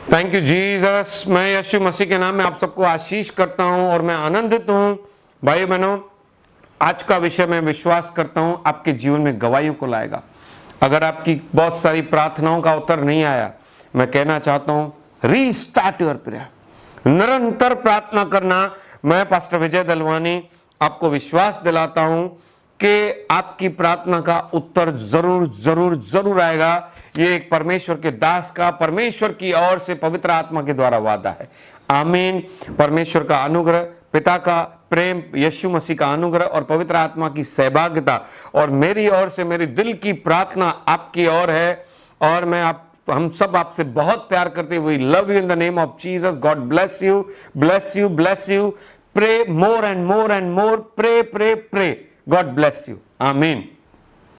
Thank you Jesus. मैं यीशु मसीह के नाम में आप सबको आशीष करता हूं और मैं आनंदित हूं। भाई बहनों, आज का विषय मैं विश्वास करता हूं आपके जीवन में गवाहियों को लाएगा। अगर आपकी बहुत सारी प्रार्थनाओं का उत्तर नहीं आया, मैं कहना चाहता हूं रीस्टार्ट योर प्रेयर। निरंतर प्रार्थना करना। मैं पास्टर विजय दलवानी आपको विश्वास दिलाता हूं कि आपकी प्रार्थना का उत्तर जरूर जरूर जरूर आएगा। ये एक परमेश्वर के दास का परमेश्वर की ओर से पवित्र आत्मा के द्वारा वादा है। आमीन। परमेश्वर का अनुग्रह, पिता का प्रेम, यीशु मसीह का अनुग्रह और पवित्र आत्मा की सहभागिता और मेरी ओर से मेरी दिल की प्रार्थना आपकी ओर है। और हम सब आपसे बहुत प्यार करते हुए love you in the name of Jesus. God bless you, bless you, bless you. Pray more and more and more, pray pray pray. God bless you. आमीन।